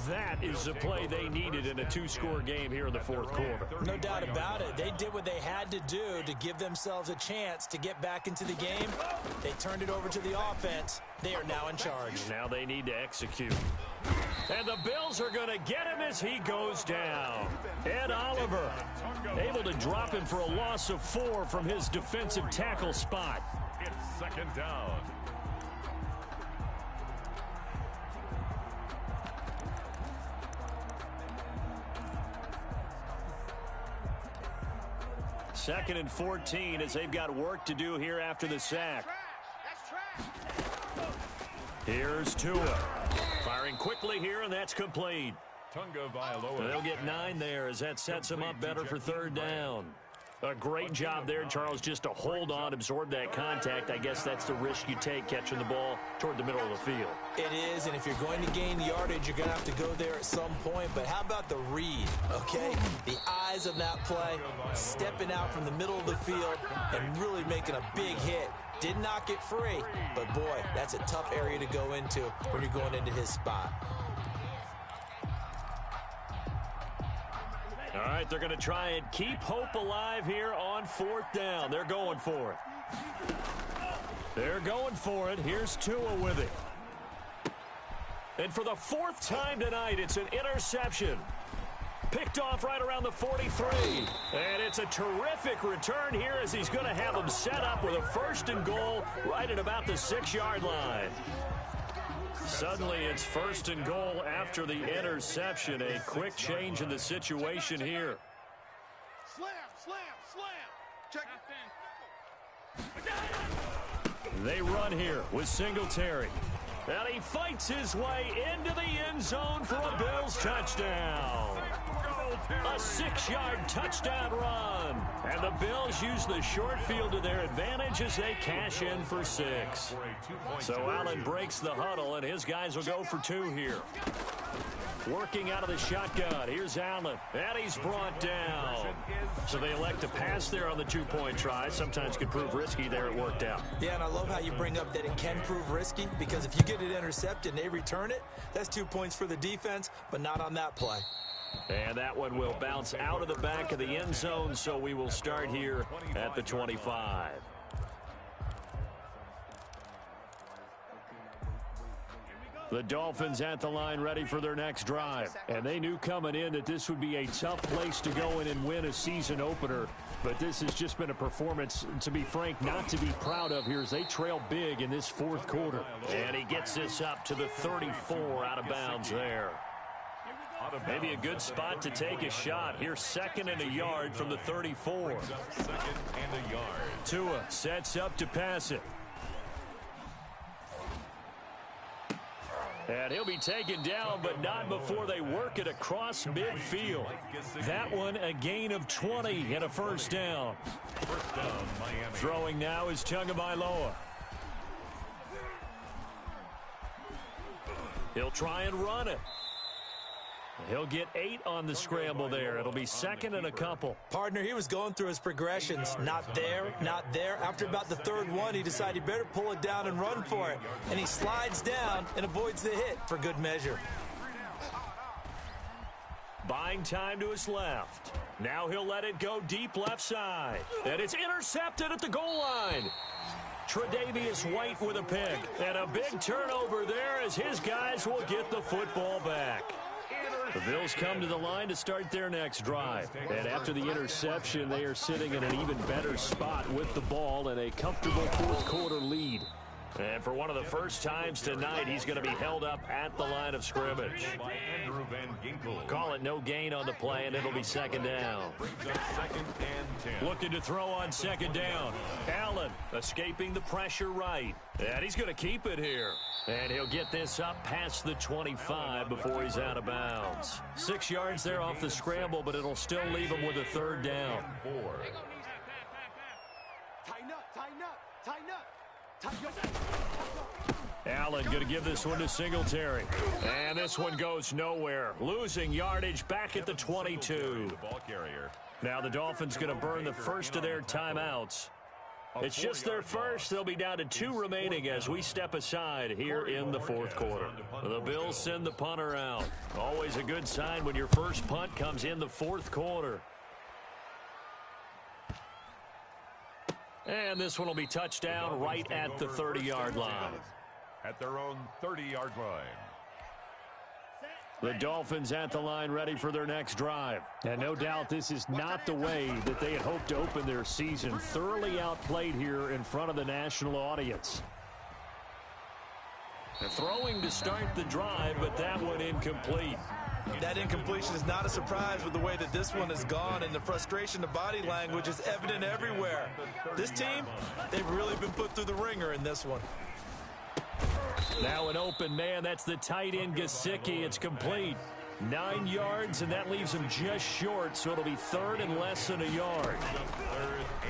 That is the play they needed in a 2-score game here in the 4th quarter. No doubt about it. They did what they had to do to give themselves a chance to get back into the game. They turned it over to the offense. They are now in charge. Now they need to execute. And the Bills are going to get him as he goes down. Ed Oliver able to drop him for a loss of 4 from his defensive tackle spot. It's second down. Second and 14 as they've got work to do here after the sack. Here's Tua. Firing quickly here, and that's complete. They'll get 9 there as that sets him up better for third down. A great job there, Charles, just to hold on, absorb that contact. I guess that's the risk you take catching the ball toward the middle of the field. It is, and if you're going to gain yardage, you're going to have to go there at some point. But how about the read, okay? The eyes of that play, stepping out from the middle of the field and really making a big hit. Did not get free, but boy, that's a tough area to go into when you're going into his spot. All right, they're going to try and keep hope alive here on fourth down. They're going for it. They're going for it. Here's Tua with it. And for the 4th time tonight, it's an interception. Picked off right around the 43. And it's a terrific return here as he's going to have them set up with a 1st and goal right at about the 6-yard line. Suddenly, it's 1st and goal after the interception. A quick change in the situation here. Slam, slam, slam. Check. They run here with Singletary. And he fights his way into the end zone for a Bills touchdown. A 6-yard touchdown run. And the Bills use the short field to their advantage as they cash in for 6. So Allen breaks the huddle, and his guys will go for 2 here. Working out of the shotgun. Here's Allen. And he's brought down. So they elect to pass there on the 2-point try. Sometimes could prove risky. There it worked out. Yeah, and I love how you bring up that it can prove risky, because if you get it intercepted and they return it, that's 2 points for the defense, but not on that play. And that one will bounce out of the back of the end zone, so we will start here at the 25. The Dolphins at the line ready for their next drive. And they knew coming in that this would be a tough place to go in and win a season opener. But this has just been a performance, to be frank, not to be proud of here as they trail big in this 4th quarter. And he gets this up to the 34 out of bounds there. Maybe a good spot to take a shot. Here's 2nd and a yard from the 34. 2nd and a yard. Tua sets up to pass it. And he'll be taken down, but not before they work it across midfield. That one a gain of 20 and a 1st down. First down, Miami. Throwing now is Tagovailoa. He'll try and run it. He'll get 8 on the scramble there. It'll be 2nd and a couple. Partner, he was going through his progressions. Not there, not there. After about the 3rd one, he decided he better pull it down and run for it. And he slides down and avoids the hit for good measure. Buying time to his left. Now he'll let it go deep left side. And it's intercepted at the goal line. Tre'Davious White with a pick. And a big turnover there as his guys will get the football back. The Bills come to the line to start their next drive. And after the interception, they are sitting in an even better spot with the ball and a comfortable 4th quarter lead. And for one of the first times tonight, he's going to be held up at the line of scrimmage. Call it no gain on the play, and it'll be 2nd down. Looking to throw on 2nd down. Allen escaping the pressure right. And he's going to keep it here. And he'll get this up past the 25 before he's out of bounds. 6 yards there off the scramble, but it'll still leave him with a 3rd down. Tighten up, tighten up, tighten up. Allen going to give this one to Singletary. And this one goes nowhere. Losing yardage back at the 22. Now the Dolphins going to burn the first of their timeouts. It's just their first. They'll be down to 2 remaining as we step aside here in the 4th quarter. The Bills send the punter out. Always a good sign when your first punt comes in the 4th quarter. And this one will be touchdown right at the 30-yard line. At their own 30-yard line. The Dolphins at the line ready for their next drive. And no doubt this is not the way that they had hoped to open their season. Thoroughly outplayed here in front of the national audience. They're throwing to start the drive, but that one incomplete. That incompletion is not a surprise with the way that this one has gone, and the frustration of body language is evident everywhere. This team, they've really been put through the ringer in this one. Now an open man. That's the tight end, Gesicki. It's complete. 9 yards, and that leaves him just short, so it'll be third and less than a yard.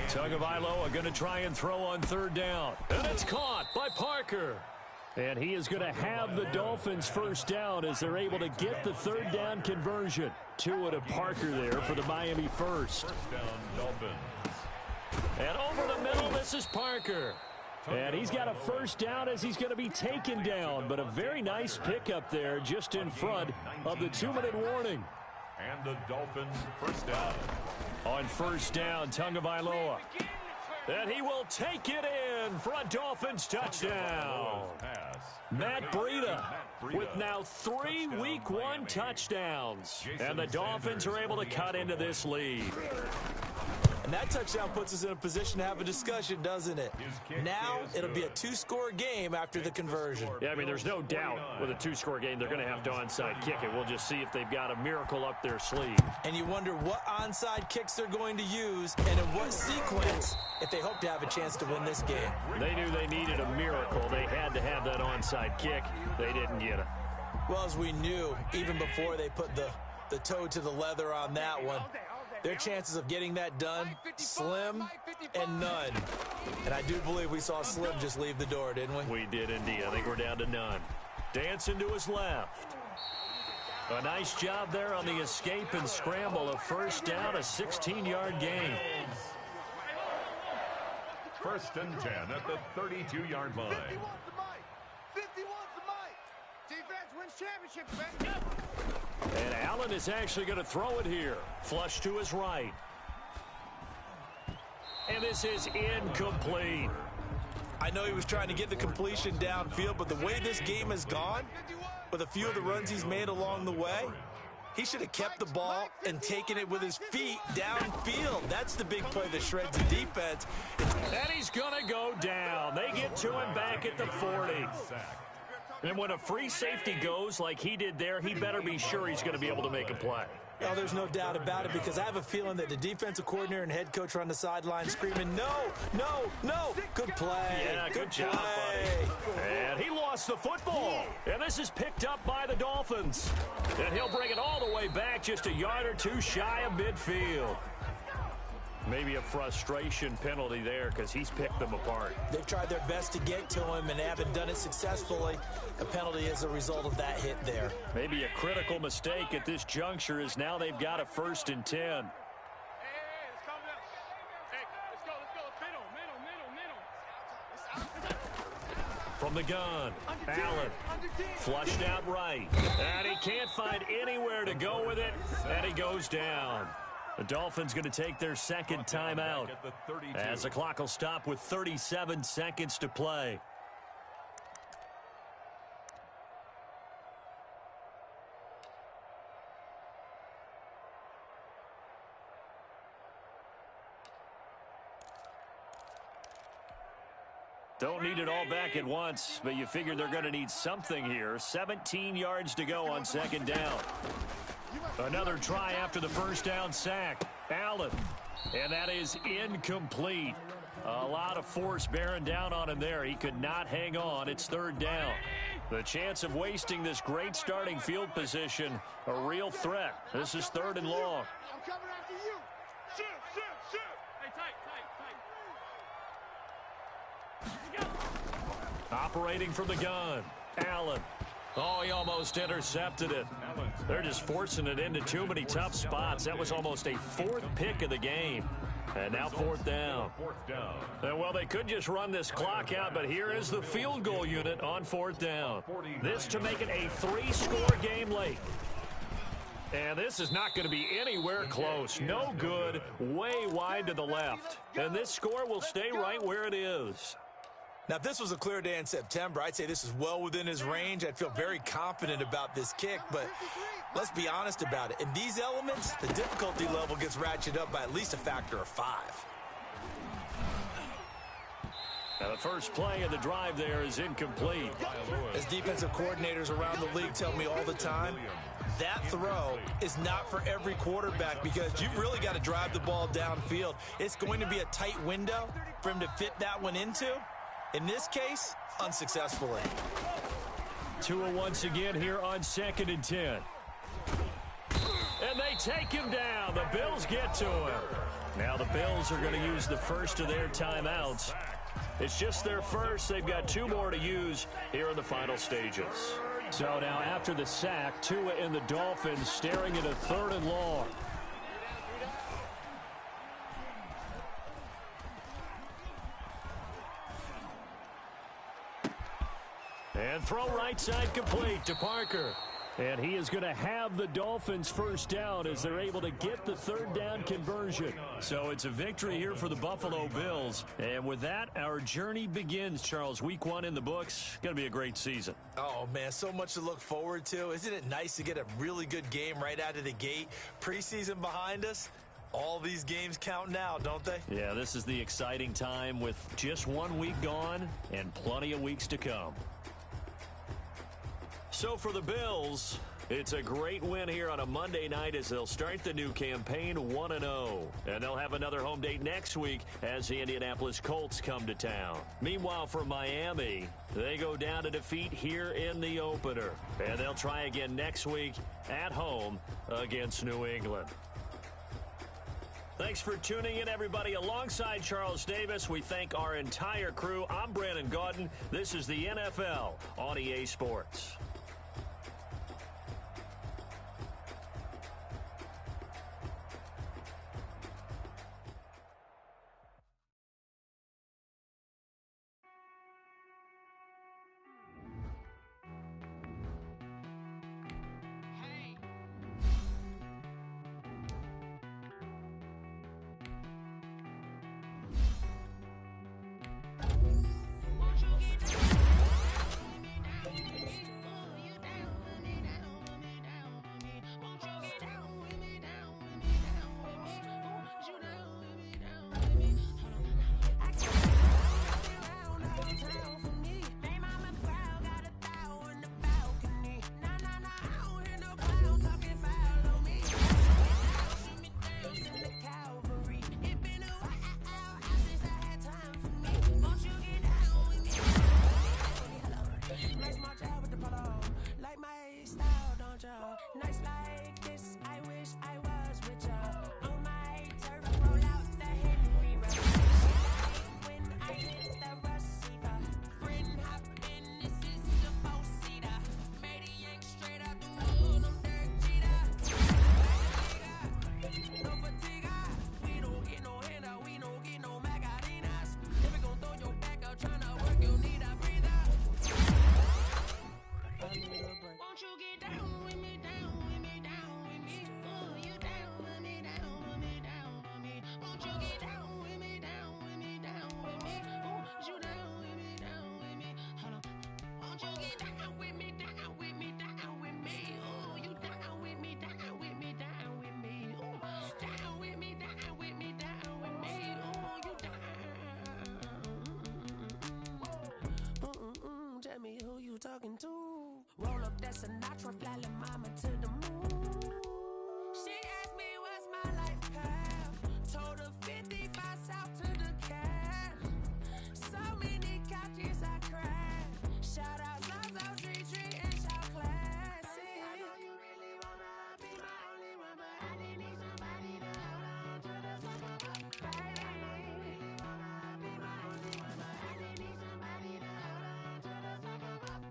Tagovailoa going to try and throw on third down. And it's caught by Parker. And he is going to have the Dolphins first down as they're able to get the third down conversion. Tua to Parker there for the Miami first. And over the middle, this is Parker. And he's got a first down as he's going to be taken down. But a very nice pickup there just in front of the 2-minute warning. And the Dolphins first down. On first down, Tagovailoa. And he will take it in for a Dolphins touchdown. Matt Breida with now 3 Week 1 touchdowns. And the Dolphins are able to cut into this lead. And that touchdown puts us in a position to have a discussion, doesn't it? Now it'll be a 2-score game after the conversion. Yeah, I mean, there's no doubt with a 2-score game they're going to have to onside kick it. We'll just see if they've got a miracle up their sleeve. And you wonder what onside kicks they're going to use and in what sequence if they hope to have a chance to win this game. They knew they needed a miracle. They had to have that onside kick. They didn't get it. Well, as we knew, even before they put the toe to the leather on that one, their chances of getting that done, slim and none. And I do believe we saw Slim just leave the door, didn't we? We did indeed. I think we're down to none. Dancing to his left. A nice job there on the escape and scramble. A first down, a 16-yard gain. First and 10 at the 32-yard line. 51's the mic. Defense wins championships, man. And Allen is actually going to throw it here. Flush to his right. And this is incomplete. I know he was trying to get the completion downfield, but the way this game has gone, with a few of the runs he's made along the way, he should have kept the ball and taken it with his feet downfield. That's the big play that shreds the defense. And he's going to go down. They get to him back at the 40. And when a free safety goes like he did there, he better be sure he's going to be able to make a play. Well, there's no doubt about it, because I have a feeling that the defensive coordinator and head coach are on the sideline screaming, no, no, no. Good play. Yeah, good job, buddy. And he lost the football. And this is picked up by the Dolphins. And he'll bring it all the way back just a yard or two shy of midfield. Maybe a frustration penalty there because he's picked them apart. They've tried their best to get to him and they haven't done it successfully. A penalty is a result of that hit there. Maybe a critical mistake at this juncture is now they've got a 1st and 10. Hey, let's calm down. Hey, let's go. Middle. From the gun, Allen flushed out right. And he can't find anywhere to go with it. And he goes down. The Dolphins going to take their second timeout as the clock will stop with 37 seconds to play. Don't need it all back at once, but you figure they're going to need something here. 17 yards to go on second down. Another try after the first down sack. Allen. And that is incomplete. A lot of force bearing down on him there. He could not hang on. It's third down. The chance of wasting this great starting field position, a real threat. This is 3rd and long. I'm coming after you. Shoot. Hey, tight. Operating from the gun. Allen. Oh, he almost intercepted it. They're just forcing it into too many tough spots. That was almost a 4th pick of the game. And now 4th down. Well, they could just run this clock out, but here is the field goal unit on 4th down. This to make it a 3-score game late. And this is not going to be anywhere close. No good, way wide to the left. And this score will stay right where it is. Now, if this was a clear day in September, I'd say this is well within his range. I'd feel very confident about this kick, but let's be honest about it. In these elements, the difficulty level gets ratcheted up by at least a factor of 5. Now the first play of the drive there is incomplete. As defensive coordinators around the league tell me all the time, that throw is not for every quarterback because you've really got to drive the ball downfield. It's going to be a tight window for him to fit that one into. In this case, unsuccessfully. Tua once again here on 2nd and 10. And they take him down. The Bills get to him. Now the Bills are going to use the first of their timeouts. It's just their first. They've got 2 more to use here in the final stages. So now after the sack, Tua and the Dolphins staring at a 3rd and long. And throw right side complete to Parker. And he is going to have the Dolphins first down as they're able to get the 3rd down conversion. So it's a victory here for the Buffalo Bills. And with that, our journey begins, Charles. Week 1 in the books. Going to be a great season. Oh, man, so much to look forward to. Isn't it nice to get a really good game right out of the gate? Preseason behind us. All these games count now, don't they? Yeah, this is the exciting time with just 1 week gone and plenty of weeks to come. So for the Bills, it's a great win here on a Monday night as they'll start the new campaign 1-0. And they'll have another home date next week as the Indianapolis Colts come to town. Meanwhile, for Miami, they go down to defeat here in the opener. And they'll try again next week at home against New England. Thanks for tuning in, everybody. Alongside Charles Davis, we thank our entire crew. I'm Brandon Gaudin. This is the NFL on EA Sports. Talking to roll up that Sinatra, fly la mama to the moon. She asked me what's my life path. Told her 55 south to the cat. So many couches I cried. Shout out South Street and shout classy. I know you really wanna be my only one, but I didn't need somebody to hold on to the summer. I really wanna be my only one, but I didn't need somebody to hold on to the summer.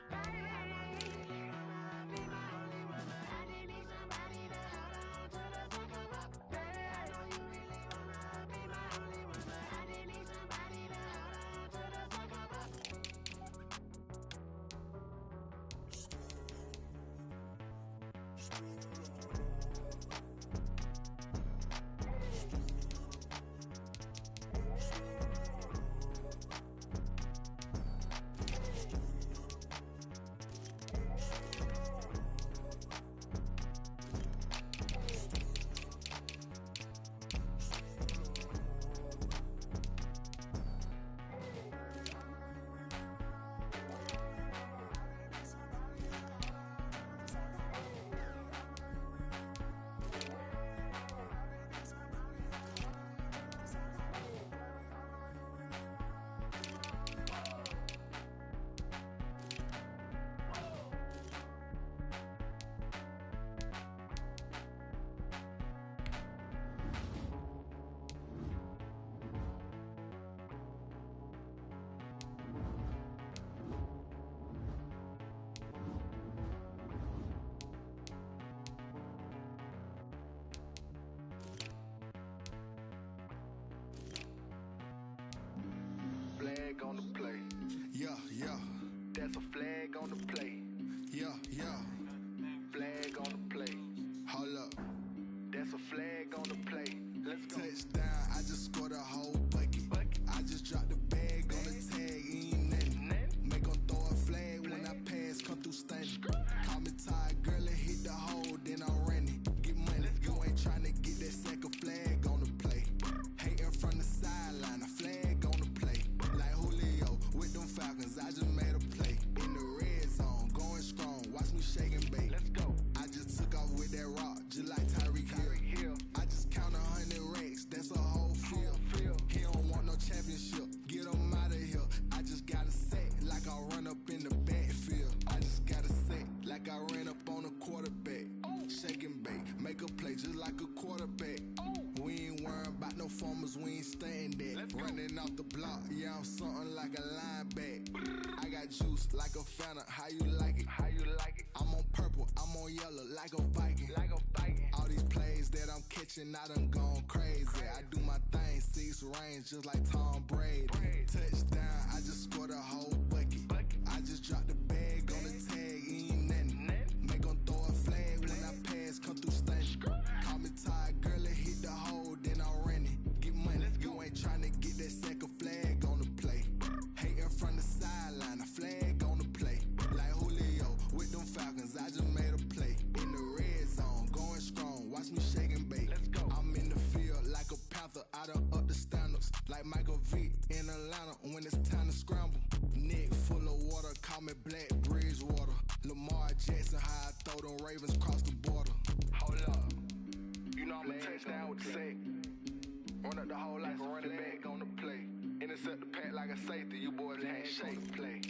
performers, we ain't staying there. Running off the block, yeah, I'm something like a linebacker. I got juice like a Fanta, how you like it? How you like it? I'm on purple, I'm on yellow, like a Viking. Like a Viking. All these plays that I'm catching, I done gone crazy. I do my thing, 6 range, just like Tom Brady. Touchdown, I just scored a whole bucket. I just dropped the bag on the tag, ain't nothing. Make 'em throw a flag when I pass, come through stunning. Call me tired, girl, it hit the hole, then I ran it. Get money, you ain't tryna get that second flag on the play. Hating from the sideline, a flag on the play. Like Julio with them Falcons, I just made a play. In the red zone, going strong, watch me shake and bake. I'm in the field like a panther, I done up the standards. Like Michael Vick in Atlanta when it's time to scramble. Neck full of water, call me Black Bridgewater. Lamar Jackson, how I throw them Ravens across the border. Hold up, you know I'm a touchdown with the sack. Run up the whole like a running back on the play. Intercept the pack like a safety, you boys ain't shake play.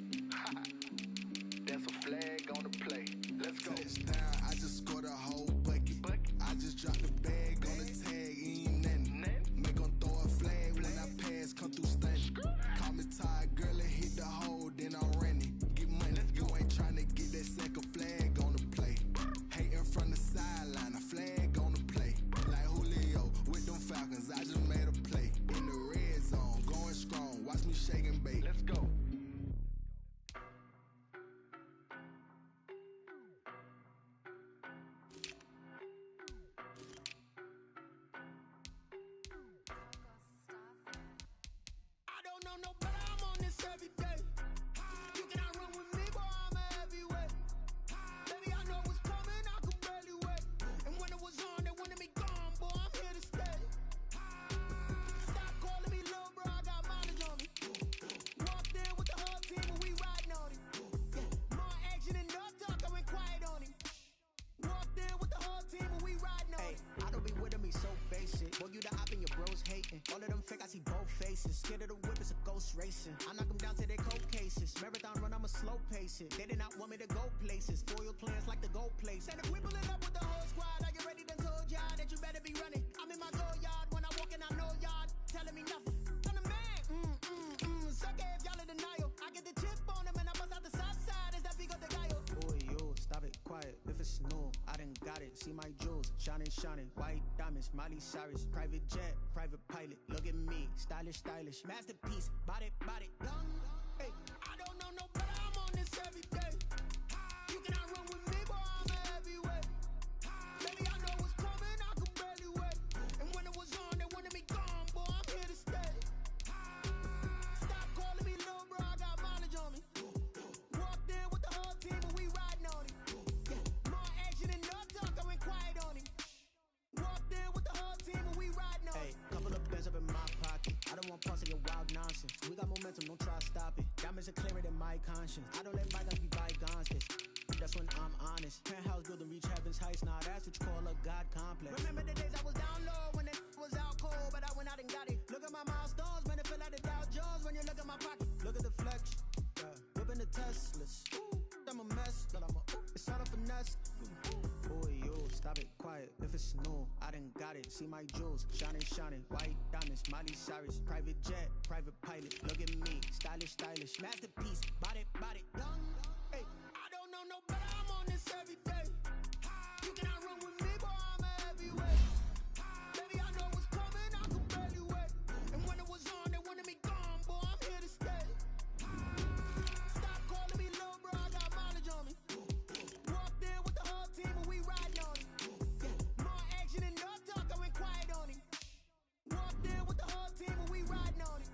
That's a flag on the play. Let's go. Touchdown, I just scored a whole bucket. I just dropped the bag on the tag, ain't nothing. Make 'em throw a flag when I pass, come through stunning. Call me tired, girl, it hit the hole, then I ran it. Get money, you ain't tryna get that second flag on the play. Hating from the sideline, a flag on the play. Like Julio with them Falcons, I just made a play. In the red zone, going strong, watch me shake and bake. Let's go. I don't know no better, I'm on this every day. You cannot run with me, boy, I'm a heavyweight. Baby, I know what's coming, I could barely wait. And when it was on, they wanted me gone, boy, I'm here to stay. Stop calling me little bro, I got mileage on me. Walked in with the whole team and we riding on him. More action and no talk, I went quiet on him. Walked in with the whole team and we riding on him. I don't be with him, he's so basic. Boy, you the op and your bros hating. All of them fake, I see both faces. Scared of the whip, it's a ghost racing. I knock them down to their cold cases. Marathon run, I'ma slow pace it. They did not want me to go places. Foil plans like the gold place. And if we pulling up with the whole squad, I get ready to told y'all that you better be running. I'm in my go yard, when I walk in, I know y'all telling me nothing. I'm the man, suck it if y'all in denial. I get the chip on him and I bust out the south side. Is that big of the guy? Boy, yo, stop it, quiet. If it's new, I done got it. See my jewels, shining, shining. White diamonds, Miley Cyrus. Private jet, private pilot. Look at me, stylish, stylish. Masterpiece, body, young. Hey, I don't know no better, I'm on this every day. You cannot run with me, boy, I'm a heavyweight. Baby, I know what's coming, I could barely wait. And when it was on, they wanted me gone, boy, I'm here to stay. Stop calling me little bro, I got mileage on me. Walked in with the whole team and we riding on him. More action and no talk, I went quiet on him. Walked in with the whole team and we riding on him. Hey, couple of bands up in my pocket. I don't want parts of your wild nonsense. We got momentum, don't try to stop it. Diamonds are clearer than my conscience. I don't let bygones be bygones. That's when I'm honest. Penthouse building, reach heaven's heights. Now that's what you call a God complex. Remember the days I was down low when it was out cold, but I went out and got it. Look at my milestones, man, it feel like the Dow Jones when you look at my pocket. Look at the flex. Whipping the Teslas. I'm a mess, but I'm a it's all a finesse. Boy, yo, stop it, quiet. If it's new, I done got it. See my jewels, shining, shining. White diamonds, Miley Cyrus. Private jet, private pilot. Look at me, stylish, stylish. Masterpiece, body, young. Hey, I don't know no better, I'm on this every day. You cannot run with me, boy, I'm a heavyweight. Baby, I know what's coming, I could barely wait. And when it was on, they wanted me gone, boy, I'm here to stay. Stop calling me little bro, I got mileage on me. Walked in with the whole team and we riding on him. More action and no talk, I went quiet on him. Walked in with the whole team and we riding on him.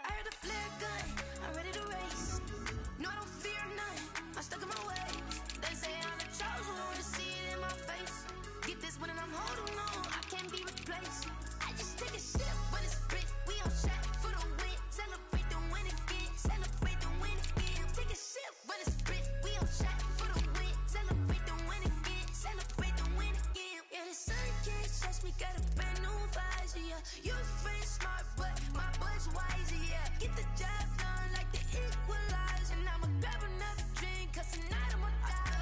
I heard the flare gun, I'm ready to race. No, I don't fear none, I'm stuck in my ways. They say I'm the chosen one, to see it in my face. Get this one and I'm holding on, I can't be replaced. I just take a sip when it's split, we on shot for the win. Celebrate the win again, celebrate the win again. Take a sip when it's split, we on shot for the win. Celebrate the win again, celebrate the win again. Yeah, the sun can't touch me, got a brand new visor, yeah. You friend smart, but my boy's wiser, yeah. Get the job done like the equalizer. And I'ma grab another drink, cause tonight I'ma die.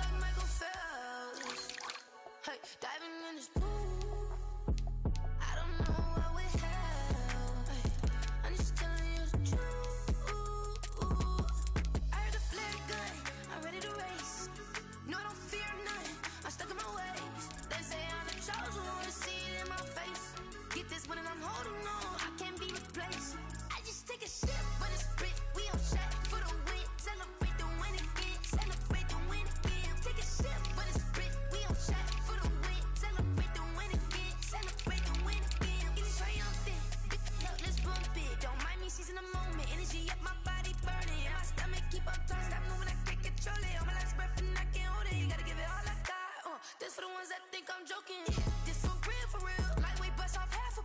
keep up tight, stop moving, I can't control it. On my last breath and I can't hold it. You gotta give it all I got. This for the ones that think I'm joking. This for real. Lightweight bust off half a.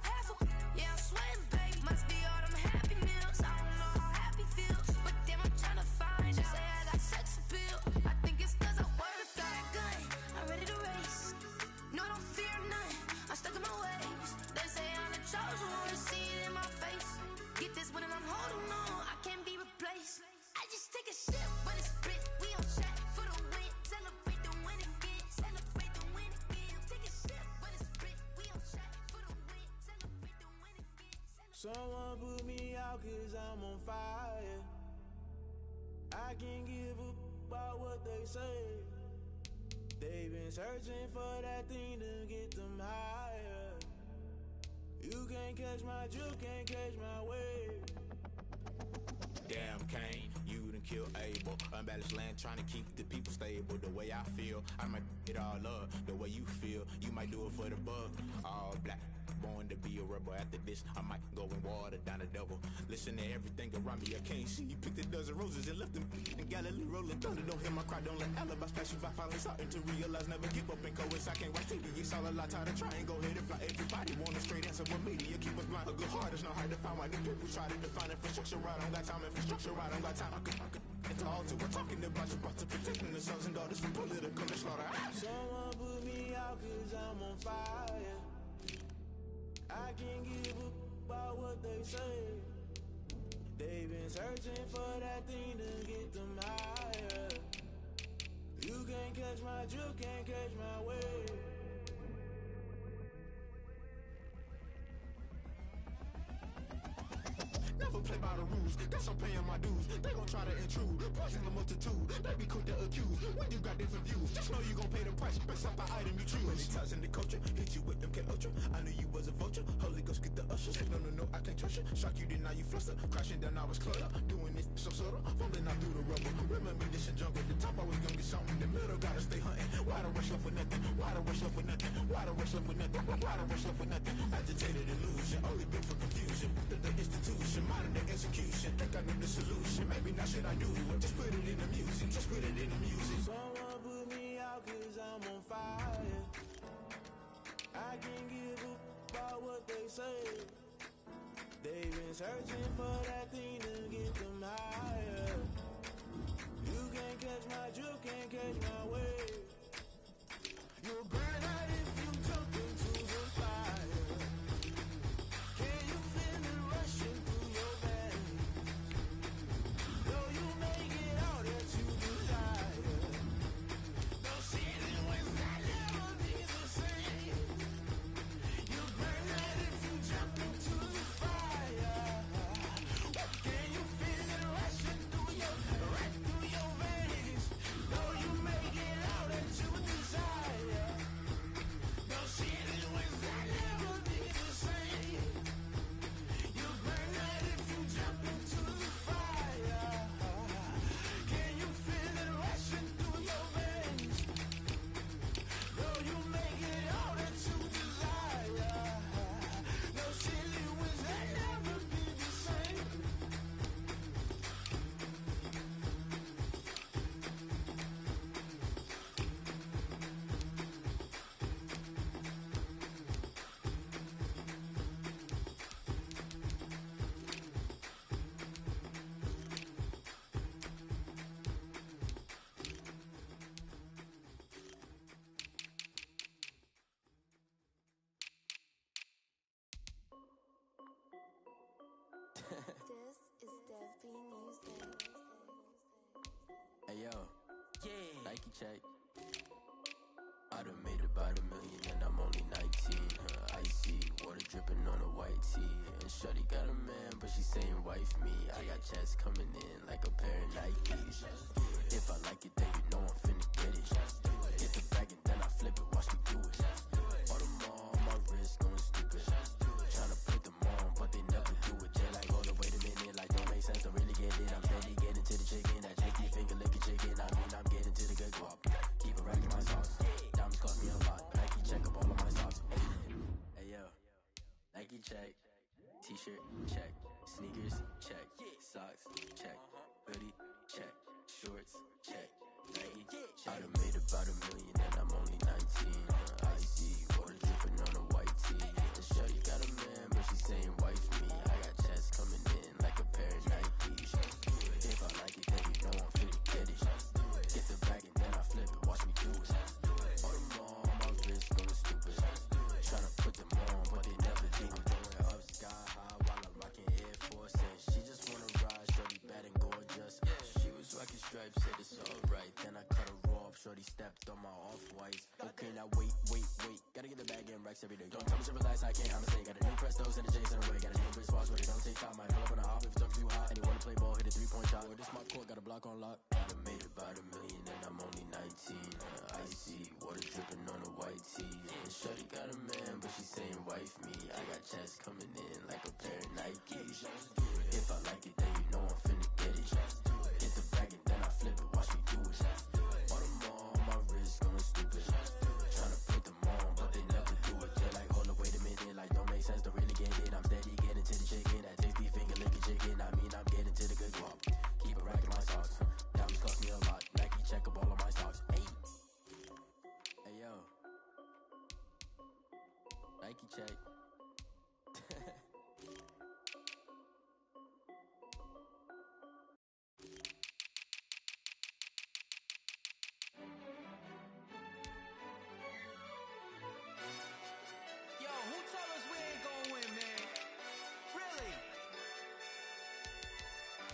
Yeah, I'm sweating, babe. Must be all them happy meals. I don't know how happy feels, but damn, I'm trying to find. She say I got sex appeal. I think it's 'cause I wear a fat gun. I'm ready to race. No, I don't fear none. I'm stuck in my ways. They say I'm the chosen one. See it in my face. Get this one and I'm holding on. I can't be replaced. I just take a sip when it's split. We on track for the win. Celebrate the win again. Celebrate the win again. Take a sip when it's split. We on track for the win. Celebrate the win again. Someone put me out 'cause I'm on fire. I can't give up about what they say. They've been searching for that thing to get them higher. You can't catch my juke, can't catch my wave. Damn, Kane, you done killed Abel. Unbalanced land, trying to keep the people stable. The way I feel, I might it all up. The way you feel, you might do it for the bug. All black, born to be a rebel. After this, I might go and water down the devil. Listen to everything around me, I can't see. You picked a dozen roses and left them in Galilee rolling thunder. Don't hear my cry, don't let alibis pass you by. Finally starting to realize, never give up and coerce. I can't wait till it's all a lot. Tired of trying, go ahead and fly. Everybody want a straight answer, but media keep us blind. A good heart is not hard to find. Why the people try to define infrastructure right? I don't got time, infrastructure right? I don't got time. I could it's all to we're talking about you, about to protecting the sons and daughters from political and slaughter. Someone put me out 'cause I'm on fire. I can't give up about what they say. They've been searching for that thing to get them higher. You can't catch my juke, can't catch my wave. Never play by the rules, guess I'm paying my dues. They gon' try to intrude, poison the multitude. They be quick to accuse, when you got different views. Just know you gon' pay the price, based off the item you choose. Many times in the culture, hit you with them K-Ultra. I knew you was a vulture, Holy Ghost get the ushers. No, I can't trust you. Shock you, then now you fluster. Crashing down, I was cluttered. Doing this so subtle, fumbling out through the rubble. Remember this and junk at the top, always gonna get something. In the middle, gotta stay hunting. Why the rush left for nothing? Why the rush left for nothing? Why the rush left for nothing? Why the rush left for nothing? Agitated illusion, only built for confusion. The institution, modern day execution. Think I know the solution. Maybe not should I do it? Just put it in the music. Just put it in the music. Someone put me out 'cause I'm on fire. I can't give up about what they say. They've been searching for that thing to get them higher. You can't catch my juke, can't catch my wave. You'll burn out if you jump into the fire. Can you feel it rushing through your veins? Though you make it all that you desire. No ceiling was not never be the same. You burn out if you jump into the fire. Can you feel it rushing through right through your veins? Though you make it all that you desire. No ceiling was not never be the same. You burn out if you jump into the fire. Can you feel it rushing through your veins? Though you make it all that you desire. No ceiling was that never be the same. This is Dev B Music. Hey yo, Nike check. I done made about $1 million and I'm only 19. Icy, water dripping on a white tee. And shorty got a man, but she saying wife me. I got checks coming in like a pair of Nikes. If I like it, then you know I'm finna get it. Get the bag and then I flip it, watch me do it. All them on my wrist going stupid. Tryna put them on, but they never do it. They're like, hold up, wait a minute, like don't make sense, I really get it. I'm steady getting to the chicken, that tricky finger licking chicken. I mean, I'm getting to the good guap. Keep a rack in my sauce. Diamonds cost me a lot. Nike check up all of my socks. Hey yo, Nike check. T-shirt check. Sneakers check. Socks check. Hoodie check. relax every day. Don't tell me to relax, I can't, I'ma say. Got a new Prestos and the J's in the way. Got a new Chris Foss, but it don't take time. Might pull up on the hop if it's up too hot. And you wanna play ball, hit a 3-point shot. Or this my court, got a block on lock. I done made about $1 million and I'm only 19. Icy, water dripping on a white tee. And shorty got a man, but she saying wife me. I got checks coming in like a pair of Nikes. If I like it, then you know I'm finna get it. Hit the bag and then I flip it, watch me do it. All them on my wrist going stupid. Tryna put them on, but they never do it. They're like, hold up, wait a minute, like don't make sense, don't really get it. I'm steady getting to the chicken, that tasty finger licking chicken. I mean, I'm getting to the good guap. Keep a rack in my socks. Diamonds cost me a lot. Nike check up all of my stocks. Hey, hey yo, Nike check. Yo, who tell us we ain't gonna win, man? Really?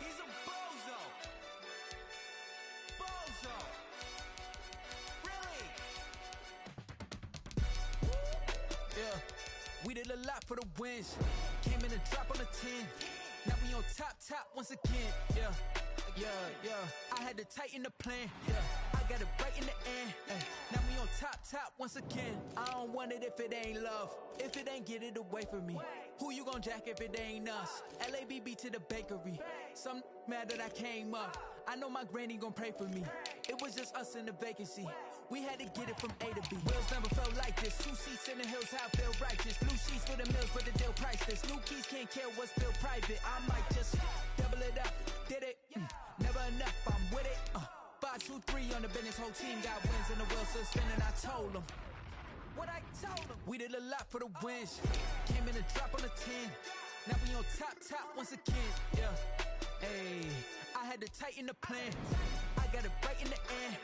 He's a bozo. Bozo. Really? Yeah, we did a lot for the wins. Came in a drop on a 10. Now we on top once again. Yeah. I had to tighten the plan. Yeah, I got it right in the end. Now we on top once again. I don't want it if it ain't love. If it ain't, get it away from me. Who you gon' jack if it ain't us? LABB to the bakery. Some mad that I came up. I know my granny gon' pray for me. It was just us in the vacancy. We had to get it from A to B. Wheels never felt like this. 2 seats in the hills, how I feel righteous. Blue sheets for the mills, but the deal priceless. New keys can't kill what's still private. I might just double it up. Did it? Never enough, I'm with it. 5, 2, 3 on the business. Whole team got wins and the wheels still spinning. I told them what I told them. We did a lot for the wins. Came in a drop on a 10. Now we on top once again. Yeah. Hey, I had to tighten the plan. I got it right in the end.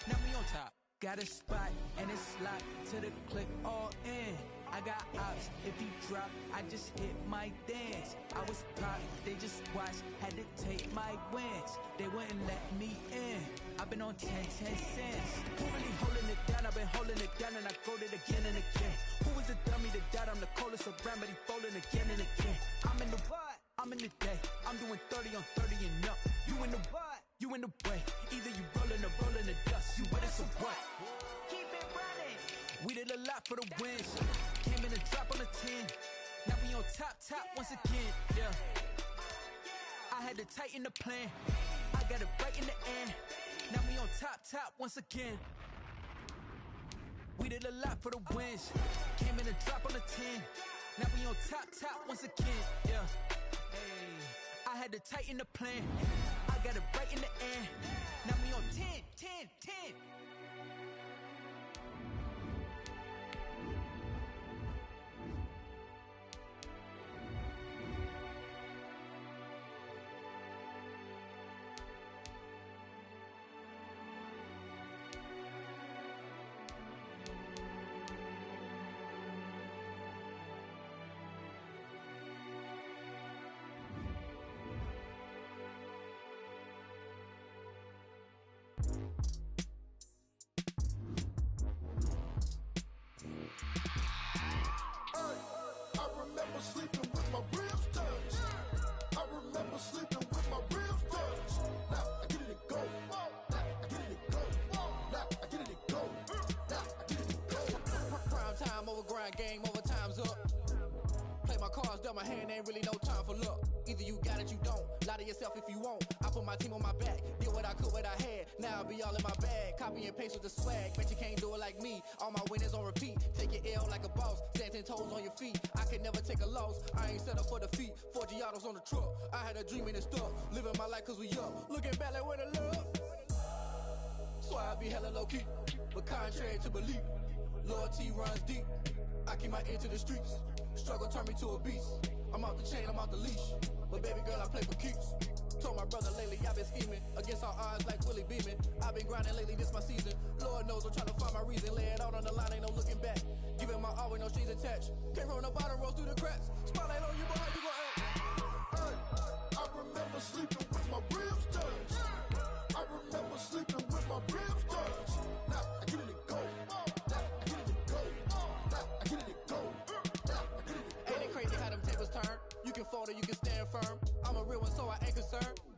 Now we on top. Got a spot and it's locked to the click all in. I got ops, if he drop, I just hit my dance. I was popped, they just watched, had to take my wins. They wouldn't let me in. I've been on 10 cents. Who really holding it down? I've been holding it down and I quote it again and again. Who was the dummy that died? I'm the coldest around, but he folding again and again. I'm in the what? I'm in the day. I'm doing 30 on 30 and up. You in the what? You in the way. Either you rolling or rolling the dust. You with us or what? Keep it running. We did a lot for the wins. Came in a drop on a 10. Now we on top once again. Yeah. I had to tighten the plan. I got it right in the end. Now we on top once again. We did a lot for the wins. Came in a drop on a 10. Now we on top once again. Yeah. Hey, I had to tighten the plan. I got it right in the end. Now we on 10. I remember sleeping with my ribs touched. I remember sleeping with my ribs touched. Now I get it and go. Now I get it and go. Now I get it and go. Now I get it and go. Prime time over grind game, over time's up. Play my cards, dealt my hand, ain't really no time for luck. Either you got it, you don't. Lie to yourself if you won't. I put my team on my back, did what I could, what I had. Now I'll be all in my bag. Copy and paste with the swag. Bet you can't do it like me. All my winners on repeat. Take your L like a boss. Stand 10 toes on your feet. I can never take a loss. I ain't set up for defeat. 4 Giottos on the truck. I had a dream and it stuck. Living my life cause we up. Looking back like where the love. So I be hella low key. But contrary to belief, loyalty runs deep. I keep my ear to the streets. Struggle turned me to a beast. I'm out the chain, I'm out the leash. But baby girl, I play for keeps. Told my brother lately, I've been scheming against all odds like Willie Beeman. I've been grinding lately, this my season. Lord knows I'm trying to find my reason. Lay it out on the line, ain't no looking back. Giving my all with no strings attached. Came from the bottom, rose through the cracks. Spotlight on you, boy, how you gon' act? I remember sleeping with my ribs touched. I remember sleeping with my ribs touched. Now I get it and go. Now I get it and go. Now I get it and go.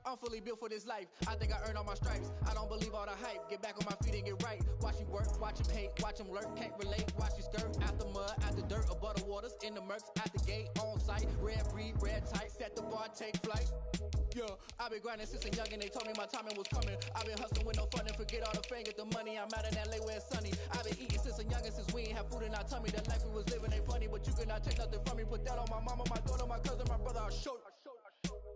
I'm fully built for this life. I think I earned all my stripes. I don't believe all the hype. Get back on my feet and get right. Watch you work, watch him hate, watch him lurk. Can't relate, watch you skirt. Out the mud, out the dirt, above the waters, in the murks, out the gate, on site. Red breed, red tight, set the bar, take flight. Yeah, I been grinding since a young and they told me my timing was coming. I been hustling with no funding, forget all the fame, get the money. I'm out in LA where it's sunny. I been eating since a youngin', since we ain't have food in our tummy. The life we was living ain't funny, but you cannot take nothing from me. Put that on my mama, my daughter, my cousin, my brother, I'll show you.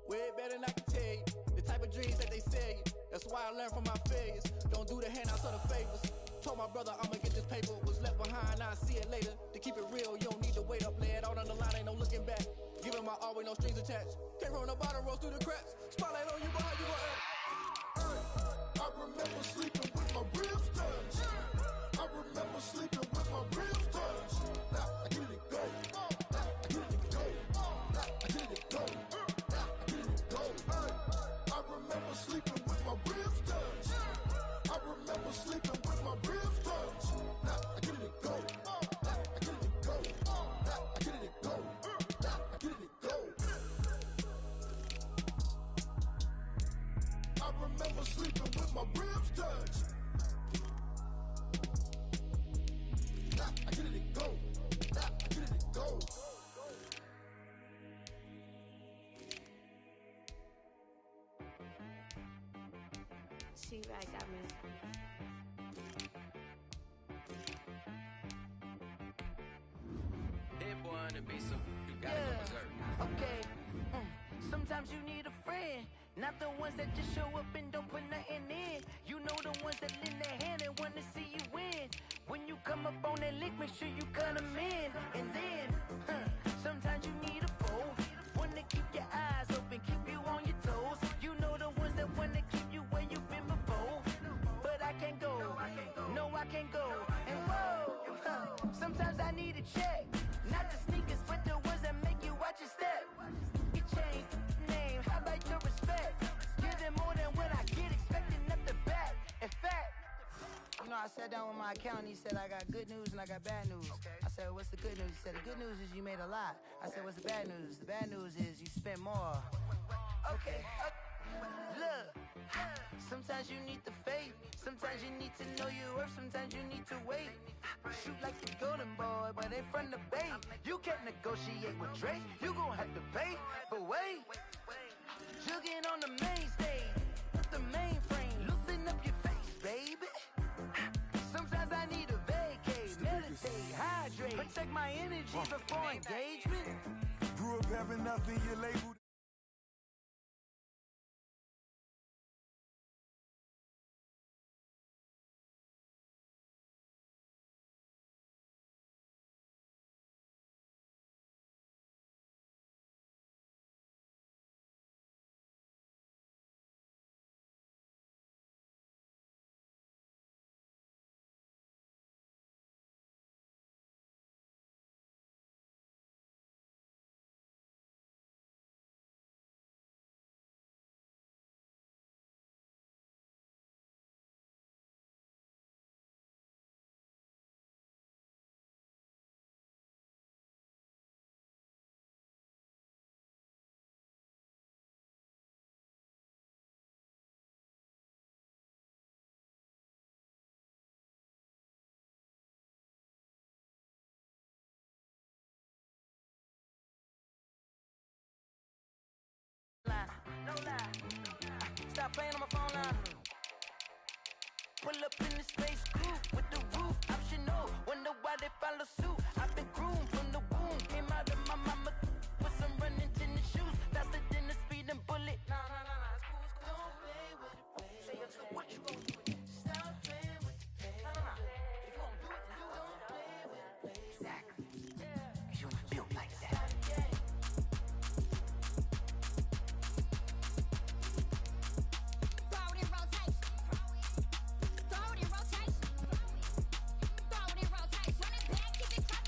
Way better than I can tell you. The type of dreams that they sell you. That's why I learned from my failures. Don't do the handouts or the favors. Told my brother I'ma get this paper. Was left behind, I'll see it later. To keep it real, you don't need to wait up. Lay it out on the line, ain't no looking back. Giving my all with no strings attached. Came from the bottom, rose through the cracks. Spotlight on you, but how you gon' act? I remember sleeping with my ribs touched. I remember sleeping with my ribs touched. Now I get it go. Now I get it go. Now I get it go. Now I get it go. I remember sleeping with my ribs touched. I remember sleeping with my ribs touched. Now I get it go. Now I get it go. Now I get it go. Now I get it go. I remember sleeping with my ribs touched. Now I get it go. Now I get it go. She right got me. Hit boy on the beat, so you gotta go berserk. Okay. Sometimes you need a friend, not the ones that just show up and don't put nothing in. You know the ones that lend their hand and want to see you win. When you come up on that lick, make sure you cut them in. And then, sometimes you need a foe, one to keep your eyes open, keep you on your toes. You know the ones that want to keep you where you've been before. But I can't go, no I can't go. And whoa, sometimes I need a check. Not the sneakers, but the ones that make you watch your step. You change name, how about your respect? Give them more than what I get, expecting nothing back. In fact, you know, I sat down with my accountant, he said I got good news and I got bad news. I said, what's the good news? He said, the good news is you made a lot. I said, what's the bad news? The bad news is you spent more. Okay, look, sometimes you need the faith, sometimes you need to know your worth, sometimes you need to wait. Shoot like the golden boy, but in front of the bay. You can't negotiate with Drake, you gon' have to pay. But wait, jugging on the main stage, with the mainframe, loosen up your face, baby. Sometimes I need a vacate, meditate, hydrate, protect my energy before engagement. Grew up having nothing, you labeled. No lie, stop playing on my phone line. Pull up in the space coupe with the roof optional. Wonder why they follow suit. I've been groomed from the womb. Came out of my mama with some running tennis shoes. Faster than a speeding bullet. Nah, it's cool. Don't play with it, baby. Say what you gon' do? Stop playing with it, baby. Nah. If you gon' do it, then don't play with it, baby. Exactly. You built like that. Throw it in rotation. Throw it in rotation. Run it back, keep it close.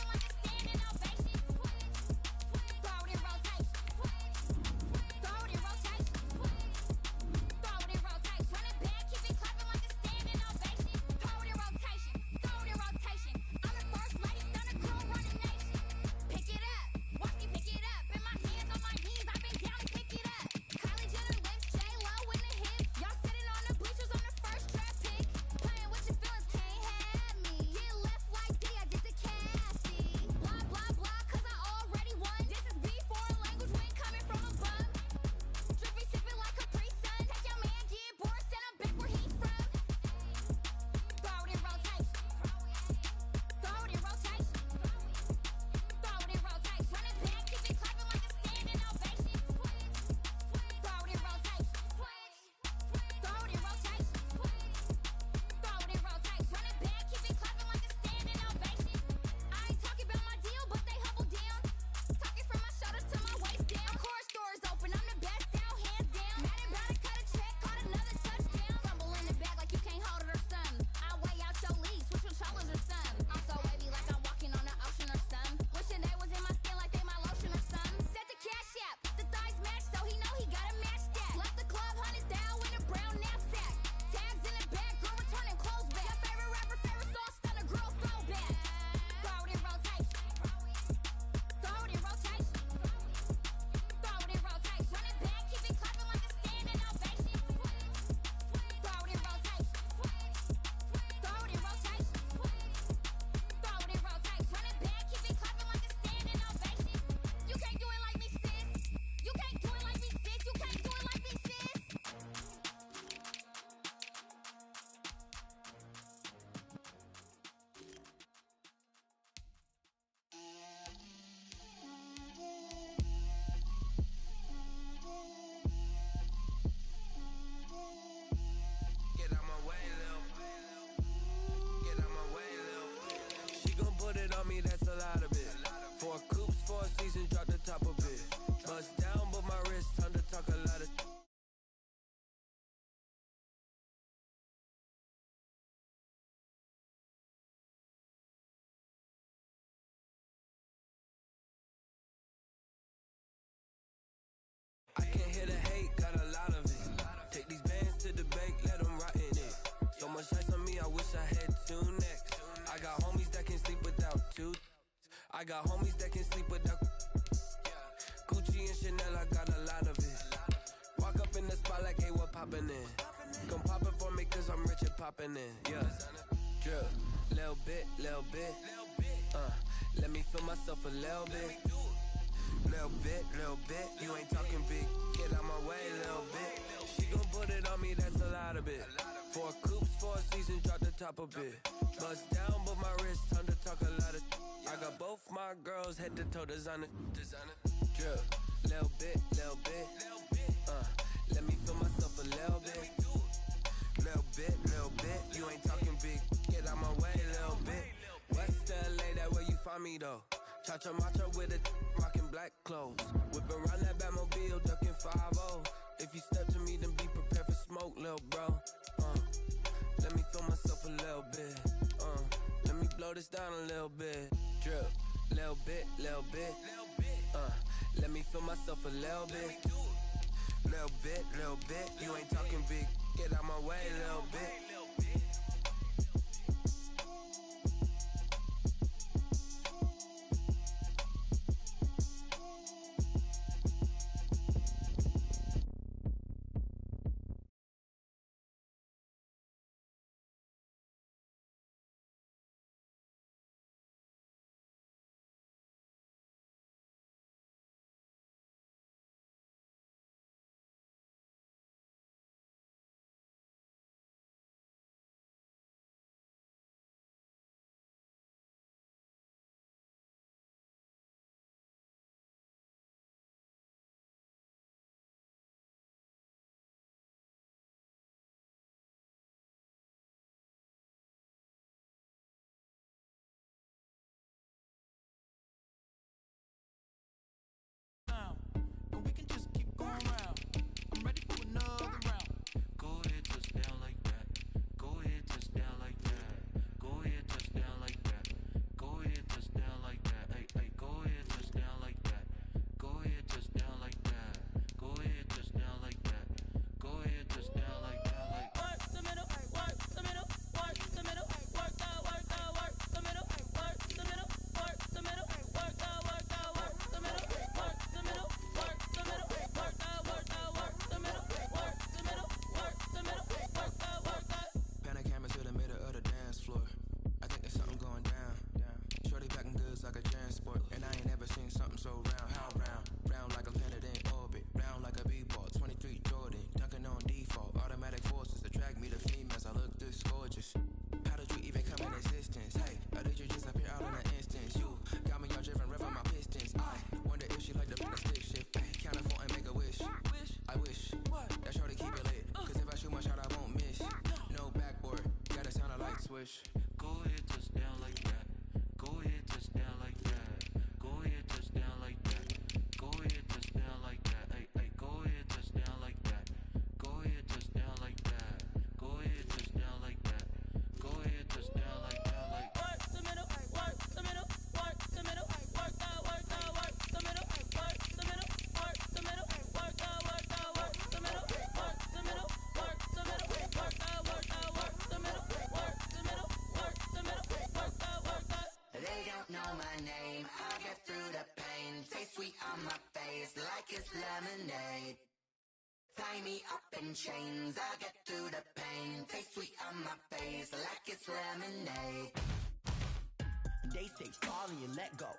me, that's a lot of it. 4 coops, 4 seasons, drop the top a bit. Bust down, but my wrist, time to talk a lot of. I can't hear the hate, got a lot of it. Take these bands to the bank, let them rot in it. So much ice on me, I wish I had 2 necks. I got homies that can sleep without 2. I got homies that can sleep without. Gucci and Chanel, I got a lot of it. Walk up in the spot like, hey, what poppin' in? Come pop it for me, cause I'm rich and poppin' in. Yeah, drip, little bit, little bit. Let me feel myself a little bit. Little bit, you ain't talking big. Get out my way, little bit. She gon' put it on me, that's a lot of it. 4 coops, 4 seasons, drop the top a bit. Bust down, but my wrist, time to talk a lot of. I got both my girls head to toe designer. Drip, little bit, little bit. Let me feel myself a little bit. Little bit, you ain't talking big. Get out my way, little bit. West LA, that where you find me though. Cha-cha matcha with a rockin' black clothes. Whip around that Batmobile, ducking 5-0. If you step to me, then be prepared for smoke, lil' bro. Let me feel myself a little bit. Let me blow this down a little bit. Drip, little bit, little bit. Let me feel myself a little bit. Little bit. You ain't talking big. Get out my way, little bit. Go ahead, touch down like that. Go ahead, touch down like that. Go ahead, touch down like that. Go ahead, touch down like that. Hey, go ahead, touch down like that. Go ahead, touch down like that. Go ahead, touch down like that. Go ahead, touch down like that. Like work the middle, work the middle, work the middle, work the middle, work the middle, work the middle, work the middle, work the middle, work the middle, work the middle, work the middle, work the middle, work the middle. They don't know my name, I'll get through the pain. Taste sweet on my face like it's lemonade. Tie me up in chains, I'll get through the pain. Taste sweet on my face like it's lemonade. They say fall and you let go,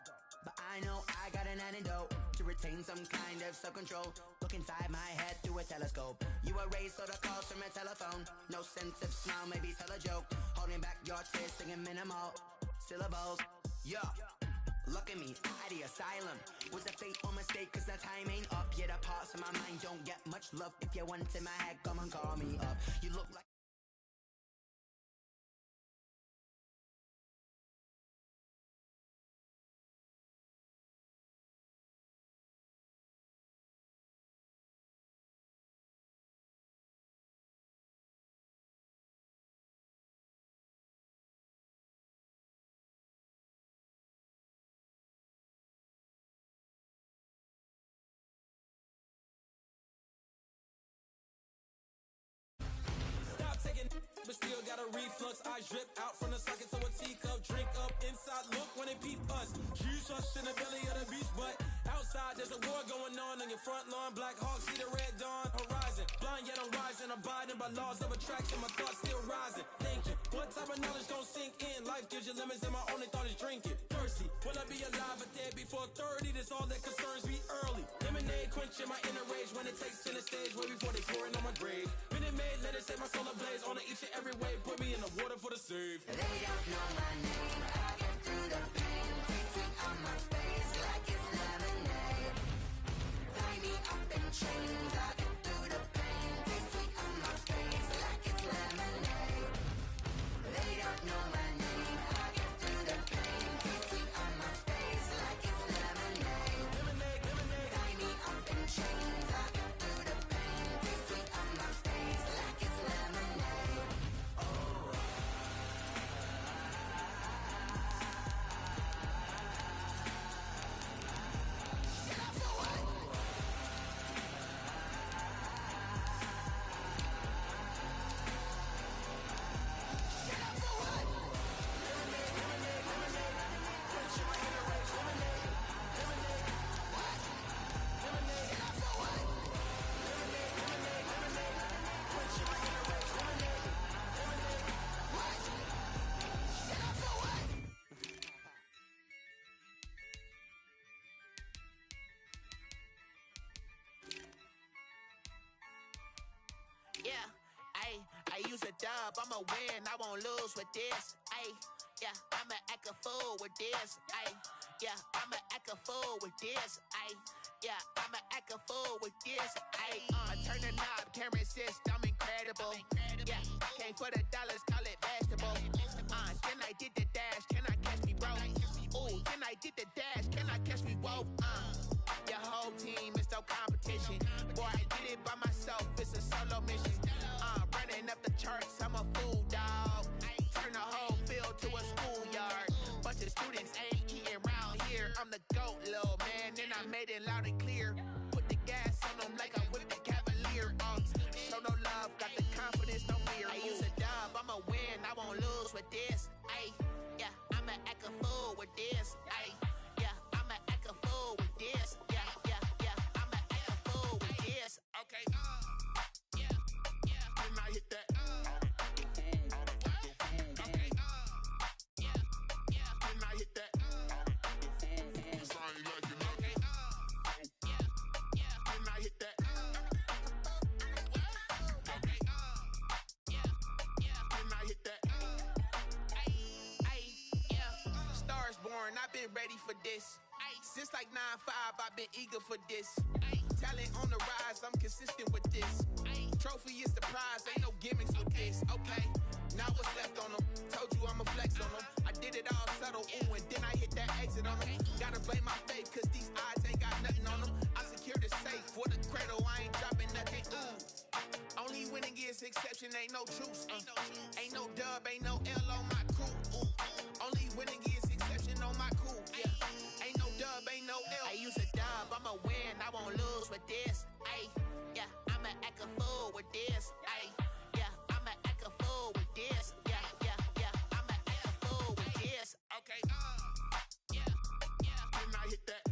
but I know I got an antidote to retain some kind of self-control. Look inside my head through a telescope. You erase all the calls from a telephone. No sense of smile, maybe tell a joke. Holding back your tears, singing minimal syllables. Yeah, look at me, at the asylum. Was a fate or mistake, cause the time ain't up. Yeah, the parts of my mind don't get much love. If you want in my head, come and call me up. You look like got a reflux. I drip out from the socket to a teacup. Drink up inside, look when they peep us. Huge us in the belly of the beach, but outside there's a war going on your front lawn. Black Hawk, see the red dawn horizon. Blind yet I'm rising, abiding by laws of attraction. My thoughts still rising. Thinking, what type of knowledge gon' sink in? Life gives you limits and my only thought is drinking. Thirsty, will I be alive or dead before 30? That's all that concerns me early. Lemonade quenching my inner rage when it takes center stage. Way before they pour it on my grave. Minute Maid, let it set my soul ablaze. On each and every way, put me in the water for the save. They don't know my name. I get through the pain. Tasting on my face like it's lemonade. Tie me up in chains. I get through the pain. Tasting on my face like it's lemonade. They don't know my name. I get through the pain. Tasting on my face like it's lemonade. Tie me up in chains. I get through the pain. Tasting on my face like it's lemonade. Yeah, I use a dub, I'ma win, I won't lose with this. Yeah, I'ma act a fool with this. Yeah, I'ma act a fool with this. Yeah, I'ma act a fool with this. I turn the knob, camera assist, I'm incredible. Yeah, came for the dollars, call it vegetable. Then I did the dash, can I catch me, bro? Ooh, then I did the dash, can I catch me, whoa? Your whole team is no competition. Boy, I did it by myself, it's a solo mission. Running up the charts, I'm a fool, dog. Turn the whole field to a schoolyard. Bunch of students ain't eating round here. I'm the GOAT, little man, and I made it loud and clear. Put the gas on them like I whipped the Cavalier. Show no love, got the confidence, no fear. I use a dub, I'ma win, I won't lose with this. Yeah, I'ma act a fool with this. Yeah, I'ma act a fool with this. Yeah, I'ma act a fool with this. Okay. Then I hit that. Okay. Then I hit that. Cause I ain't like it. Okay. Then I hit that. Okay. Then I hit that. Stars born, I've been ready for this. Since like 9-5, I've been eager for this. Talent on the rise, I'm consistent with this. Trophy is the prize, ain't no gimmicks with this. Okay, now what's left on them? Told you I'ma flex on them. I did it all subtle, ooh, and then I hit that exit on them. Gotta blame my faith, cause these odds ain't got nothing on them. I secured the safe for the cradle, I ain't dropping nothing, ooh. Only winning is exception, ain't no truce. Ain't no dub, ain't no L on my crew. Ooh. Only winning is exception on my crew. Yeah, ain't no dub, ain't no L. I use a dub, I'ma win, I won't lose with this. Yeah, I'ma act a fool with this. Yeah, I'ma act a fool with this. Yeah, I'ma act a fool with this. Okay. Then I hit that.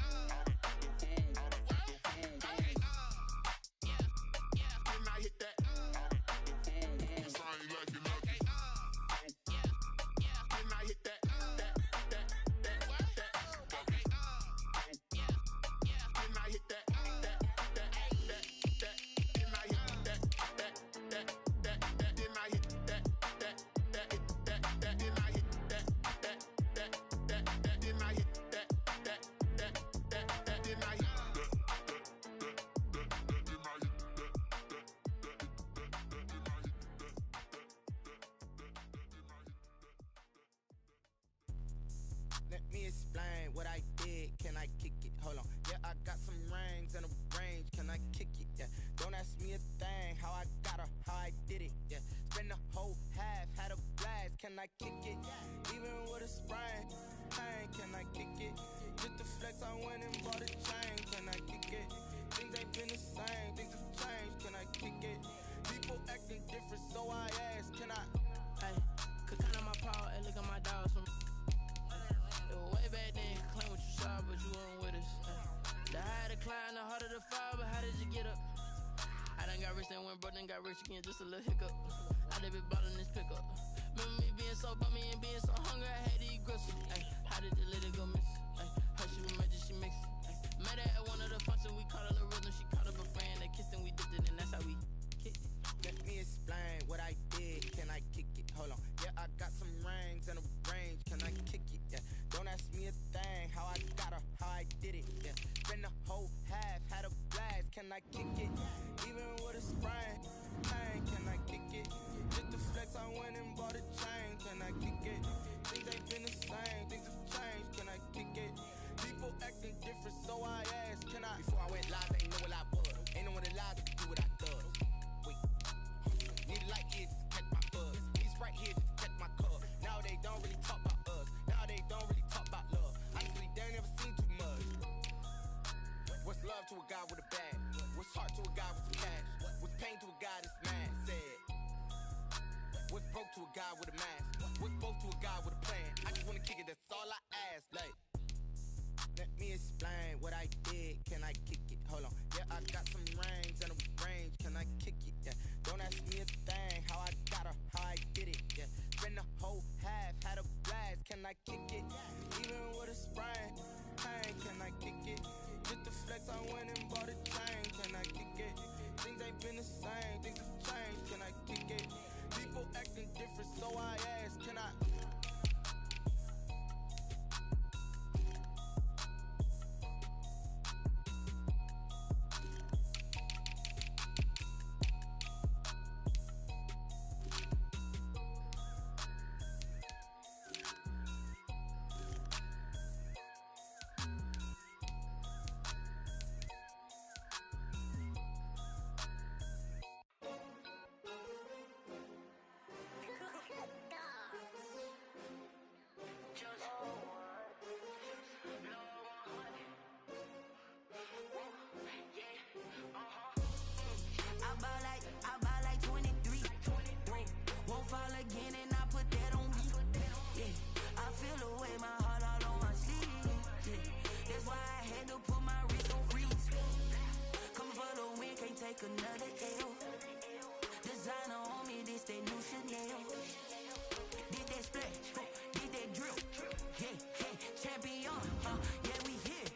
Okay. Then I hit that. Cause I ain't like it. Okay. Then I hit that. Okay. Then I hit that. Let me explain what I did. Can I kick it? Hold on. Yeah, I got some rings and a range. Can I kick it? Yeah. Don't ask me a thing. How I got her, how I did it. Yeah. Spend the whole half, had a blast. Can I kick it? Even with a sprain. Hey, can I kick it? Just to flex, I went and bought a chain. Can I kick it? Things ain't been the same. Things have changed. Can I kick it? People acting different, so I ask. Can I? Hey. done got rich again, just a little hiccup. I done been ballin' this pickup. Remember me being so bummy and being so hungry, I had to eat gristle. Ay, how did the lady go miss? Ay, how she was magic, she mixed. Met her at one of the functions, we caught her the rhythm. She caught up a friend, they kissed and we dipped it, and that's how we kicked it. Let me explain what I did. Can I kick it? Hold on. Yeah, I got some rings and a range. Can I kick it? Yeah. Don't ask me a thing. How I got her, how I did it. Yeah. Been the whole half, had a blast. Can I kick it? Even with a sprain. Pain, can I kick it? Just the flex, I went and bought a chain. Can I kick it? Things ain't been the same. Things have changed. Can I kick it? People acting different, so I asked. Can I? Before I went live, they know what I was. Ain't no one alive to do what I does. Need a light here just to catch my buzz. Need Sprite here just to catch my cup. Now they don't really talk about us. Now they don't really talk about love. Honestly, they ain't never seen too much. What's love to a guy with a bag? What's heart to a guy with some cash? What's pain to a guy that's mad? Said. What's broke to a guy with a mask? What's both to a guy with a plan? I just wanna kick it, that's all I ask. Like, let me explain what I did. Can I kick it? Hold on. Yeah, I got some rings and a range. Can I kick it? Yeah. Don't ask me a thing. How I got her, how I did it. Yeah. Been the whole half, had a blast. Can I kick it? Even with a sprain. Pain, can I kick it? Just the flex, I went and bought a chain. Can I kick it? Things ain't been the same. Things have changed. Can I kick it? People acting different, so I ask. Can I? I buy like 23. Won't fall again and I put that on me. Yeah, I feel the way, my heart all on my sleeve. Yeah, that's why I had to put my wrist on freeze. Coming for the win, can't take another L. Designer on me, this that new Chanel. Did that splash, did that drill. Yeah, yeah, champion, yeah, we here.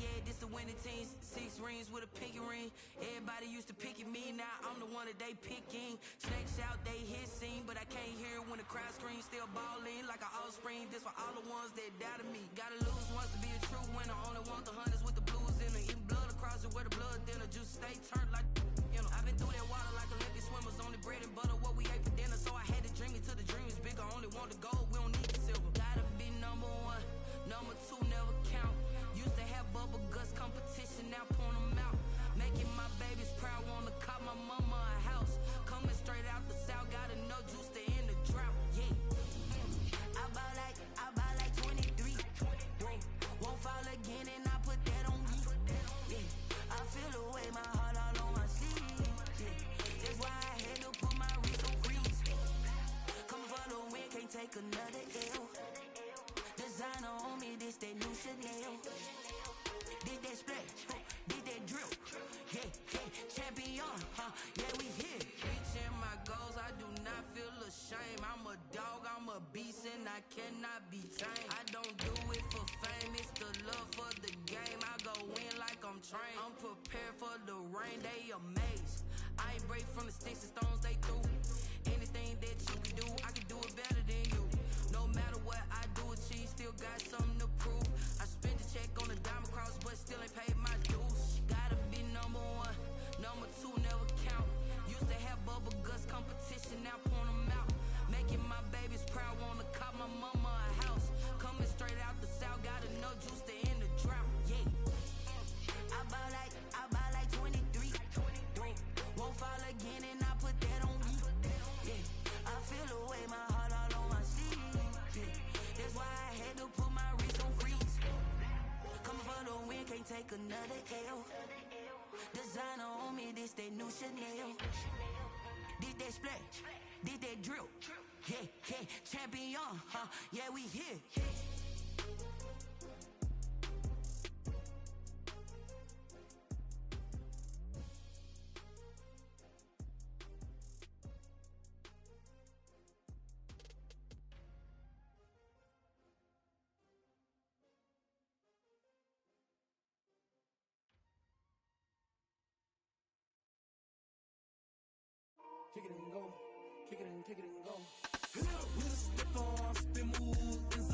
Yeah, this the winning team. 6 rings with a pinky ring. Everybody used to pick at me, now I'm the one that they picking. Snakes out, they hit scene, but I can't hear it when the crowd screams. Still ballin' like an offspring. This for all the ones that doubted me. Gotta lose once to be a true winner. Only want the hunters with the blues in it. Eating blood across it where the blood dinner. Juice stay turned like, you know. I've been through that water like Olympic swimmers. Only bread and butter, what we ate for dinner. So I had to dream it till the dream is bigger. Only want the gold, we don't need the silver. Gotta be number 1, number 2 never count. Used to have bubble guts competition, now point them out. Making my babies proud, wanna cop my mama a house. Coming straight out the south, gotta know juice to end the drought. Yeah. I buy like 23. Won't fall again and I put that on me. Yeah. I feel the way, my heart all on my sleeve. Yeah. That's why I had to put my wrist on freeze. Coming for the win, can't take another L. Designer on me, this that new Chanel. Did that splash, did that drill. Yeah, yeah, champion, yeah, we here. Reaching my goals, I do not feel ashamed. I'm a dog, I'm a beast, and I cannot be tamed. I don't do it for fame, it's the love for the game. I go in like I'm trained. I'm prepared for the rain, they amazed. I ain't break from the sticks and stones they threw. Anything that you can do, I can do it better than you. No matter what I do, achieve, still got something to prove. I spent the check on the diamond cross, but still ain't paid my dues. Gotta be number 1, number 2 never count. Used to have bubble guts competition, now point them out. Making my babies proud, wanna cop my mama a house. Coming straight out the south, gotta know juice to end the drought. Yeah. I buy like 23. Won't fall again and I put that on me. Yeah. I feel the way, my heart all on my sleeve. Yeah. That's why I had to put my wrist on freeze. Coming for the win, can't take another L. Designer on me, this that new Chanel. Did that splash, did that drill. Yeah, yeah, champion, yeah, we here. kick it and go, kick it and go. With a step on, spin move,